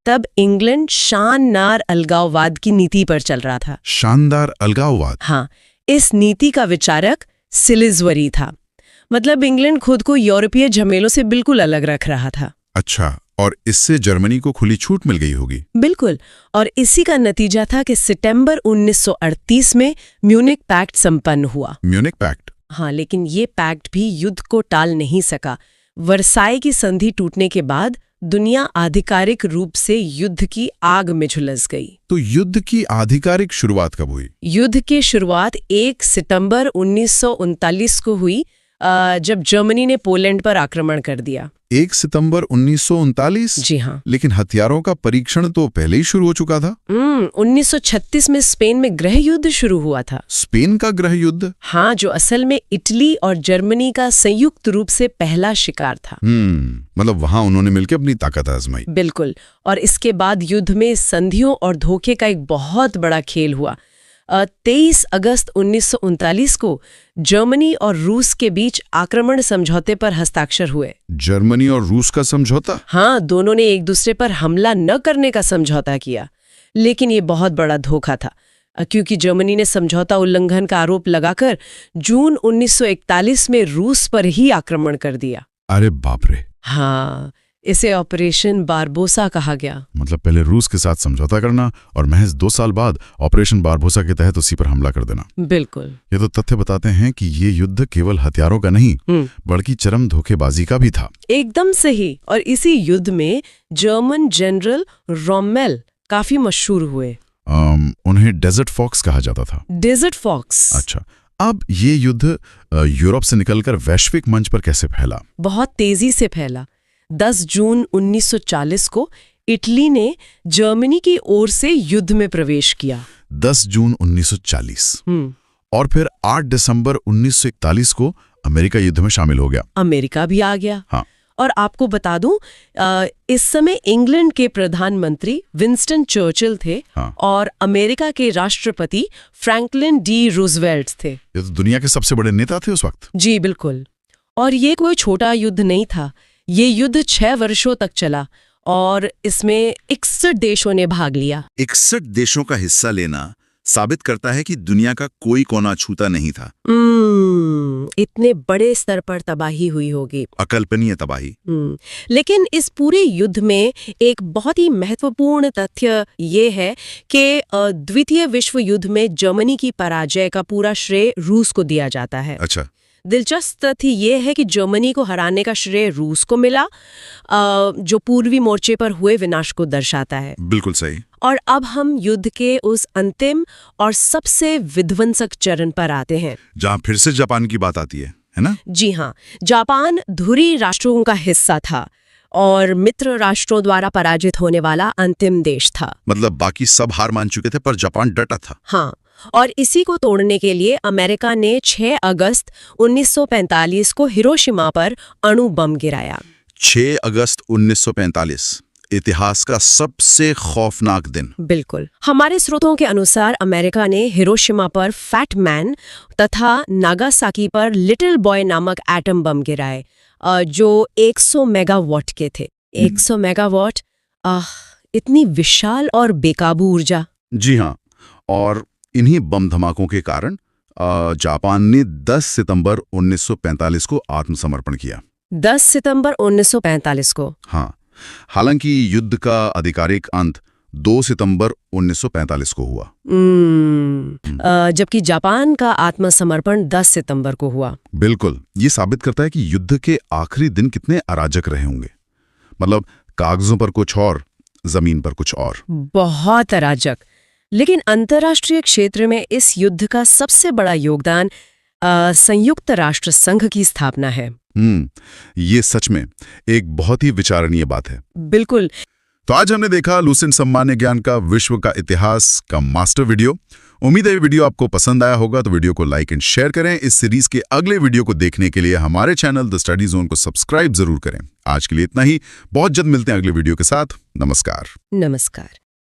तब इंग्लैंड शानदार अलगाववाद की नीति पर चल रहा था। शानदार अलगाववाद? हाँ, इस नीति का विचारक सिलिसबरी था। मतलब इंग्लैंड खुद को यूरोपीय झमेलों से बिल्कुल अलग रख रहा था। अच्छा, और इससे जर्मनी को खुली छूट मिल गई होगी। बिल्कुल, और इसी का नतीजा था कि सितंबर 1938 में म्यूनिक पैक्ट संपन्न हुआ। Munich pact? हाँ, लेकिन ये पैक्ट भी युद्ध को टाल नहीं सका। वर्साई की संधि टूटने के बाद दुनिया आधिकारिक रूप से युद्ध की आग में झुलस गई। तो युद्ध की आधिकारिक शुरुआत कब हुई? युद्ध की शुरुआत 1 सितंबर 1939 को हुई, जब जर्मनी ने पोलैंड पर आक्रमण कर दिया। 1 सितंबर 1939? जी हाँ। लेकिन हथियारों का परीक्षण तो पहले ही शुरू हो चुका था। 1936 में स्पेन में गृह युद्ध शुरू हुआ था। स्पेन का गृह युद्ध? हाँ, जो असल में इटली और जर्मनी का संयुक्त रूप से पहला शिकार था। मतलब वहां उन्होंने मिलकर अपनी ताकत आजमाई। बिल्कुल, और इसके बाद युद्ध में संधियों और धोखे का एक बहुत बड़ा खेल हुआ। 23 अगस्त 1939 को जर्मनी और रूस के बीच आक्रमण समझौते पर हस्ताक्षर हुए। जर्मनी और रूस का समझौता? हाँ, दोनों ने एक दूसरे पर हमला न करने का समझौता किया। लेकिन ये बहुत बड़ा धोखा था, क्योंकि जर्मनी ने समझौता उल्लंघन का आरोप लगाकर जून 1941 में रूस पर ही आक्रमण कर दिया। अरे बाप रे! हाँ, इसे ऑपरेशन बारबोसा कहा गया। मतलब पहले रूस के साथ समझौता करना और महज 2 साल बाद ऑपरेशन बारबोसा के तहत उसी पर हमला कर देना। बिल्कुल। ये तो तथ्य बताते हैं कि ये युद्ध केवल हथियारों का नहीं, बल्कि चरम धोखेबाजी का भी था। एकदम सही। और इसी युद्ध में जर्मन जनरल रोमेल काफी मशहूर हुए। उन्हें डेजर्ट फॉक्स कहा जाता था। Desert fox? अच्छा, अब ये युद्ध यूरोप से निकलकर वैश्विक मंच पर कैसे फैला? बहुत तेजी से फैला। 10 जून 1940 को इटली ने जर्मनी की ओर से युद्ध में प्रवेश किया। 10 जून 1940। और फिर 8 दिसंबर 1941 को अमेरिका युद्ध में शामिल हो गया। अमेरिका भी आ गया। हाँ। और आपको बता दूं, इस समय इंग्लैंड के प्रधानमंत्री विंस्टन चर्चिल थे। हाँ। और अमेरिका के राष्ट्रपति फ्रैंकलिन डी रूजवेल्ट थे। ये तो दुनिया के सबसे बड़े नेता थे उस वक्त। जी बिल्कुल। और ये कोई छोटा युद्ध नहीं था। ये युद्ध 6 वर्षों तक चला और इसमें 61 देशों ने भाग लिया। 61 देशों का हिस्सा लेना साबित करता है कि दुनिया का कोई कोना छूता नहीं था। इतने बड़े स्तर पर तबाही हुई होगी। अकल्पनीय तबाही। लेकिन इस पूरे युद्ध में एक बहुत ही महत्वपूर्ण तथ्य ये है कि द्वितीय विश्व युद्ध में जर्मनी की पराजय का पूरा श्रेय रूस को दिया जाता है। अच्छा। दिलचस्प तथ्य ये है कि जर्मनी को हराने का श्रेय रूस को मिला, जो पूर्वी मोर्चे पर हुए विनाश को दर्शाता है। बिल्कुल सही। और अब हम युद्ध के उस अंतिम और सबसे विध्वंसक चरण पर आते हैं, जहां फिर से जापान की बात आती है ना? जी हाँ। जापान धुरी राष्ट्रों का हिस्सा था और मित्र राष्ट्रों द्वारा पराजित होने वाला अंतिम देश था। मतलब बाकी सब हार मान चुके थे पर जापान डटा था। हाँ, और इसी को तोड़ने के लिए अमेरिका ने 6 अगस्त 1945 को हिरोशिमा पर अणु बम गिराया। 6 अगस्त 1945 इतिहास का सबसे खौफनाक दिन। बिल्कुल। हमारे स्रोतों के अनुसार अमेरिका ने हिरोशिमा पर फैट मैन तथा नागासाकी पर लिटिल बॉय नामक एटम बम गिराए, जो 100 मेगावाट के थे। 100 मेगावाट, इतनी विशाल और बेकाबू ऊर्जा। जी हाँ, और इन्हीं बम धमाकों के कारण जापान ने 10 सितंबर 1945 को आत्मसमर्पण किया। 10 सितंबर 1945 को? हाँ। हालांकि युद्ध का आधिकारिक अंत 2 सितंबर 1945 को हुआ। जबकि जापान का आत्मसमर्पण 10 सितंबर को हुआ। बिल्कुल। ये साबित करता है कि युद्ध के आखिरी दिन कितने अराजक रहे होंगे। मतलब कागजों पर कुछ और, जमीन पर कुछ और। बहुत अराजक। लेकिन अंतर्राष्ट्रीय क्षेत्र में इस युद्ध का सबसे बड़ा योगदान संयुक्त राष्ट्र संघ की स्थापना है। ये सच में एक बहुत ही विचारणीय बात है। बिल्कुल। तो आज हमने देखा लूसेंट सामान्य ज्ञान का विश्व का इतिहास का मास्टर वीडियो। उम्मीद है ये वीडियो आपको पसंद आया होगा, तो वीडियो को लाइक एंड शेयर करें। इस सीरीज के अगले वीडियो को देखने के लिए हमारे चैनल द स्टडी जोन को सब्सक्राइब जरूर करें। आज के लिए इतना ही, बहुत जल्द मिलते हैं अगले वीडियो के साथ। नमस्कार। नमस्कार।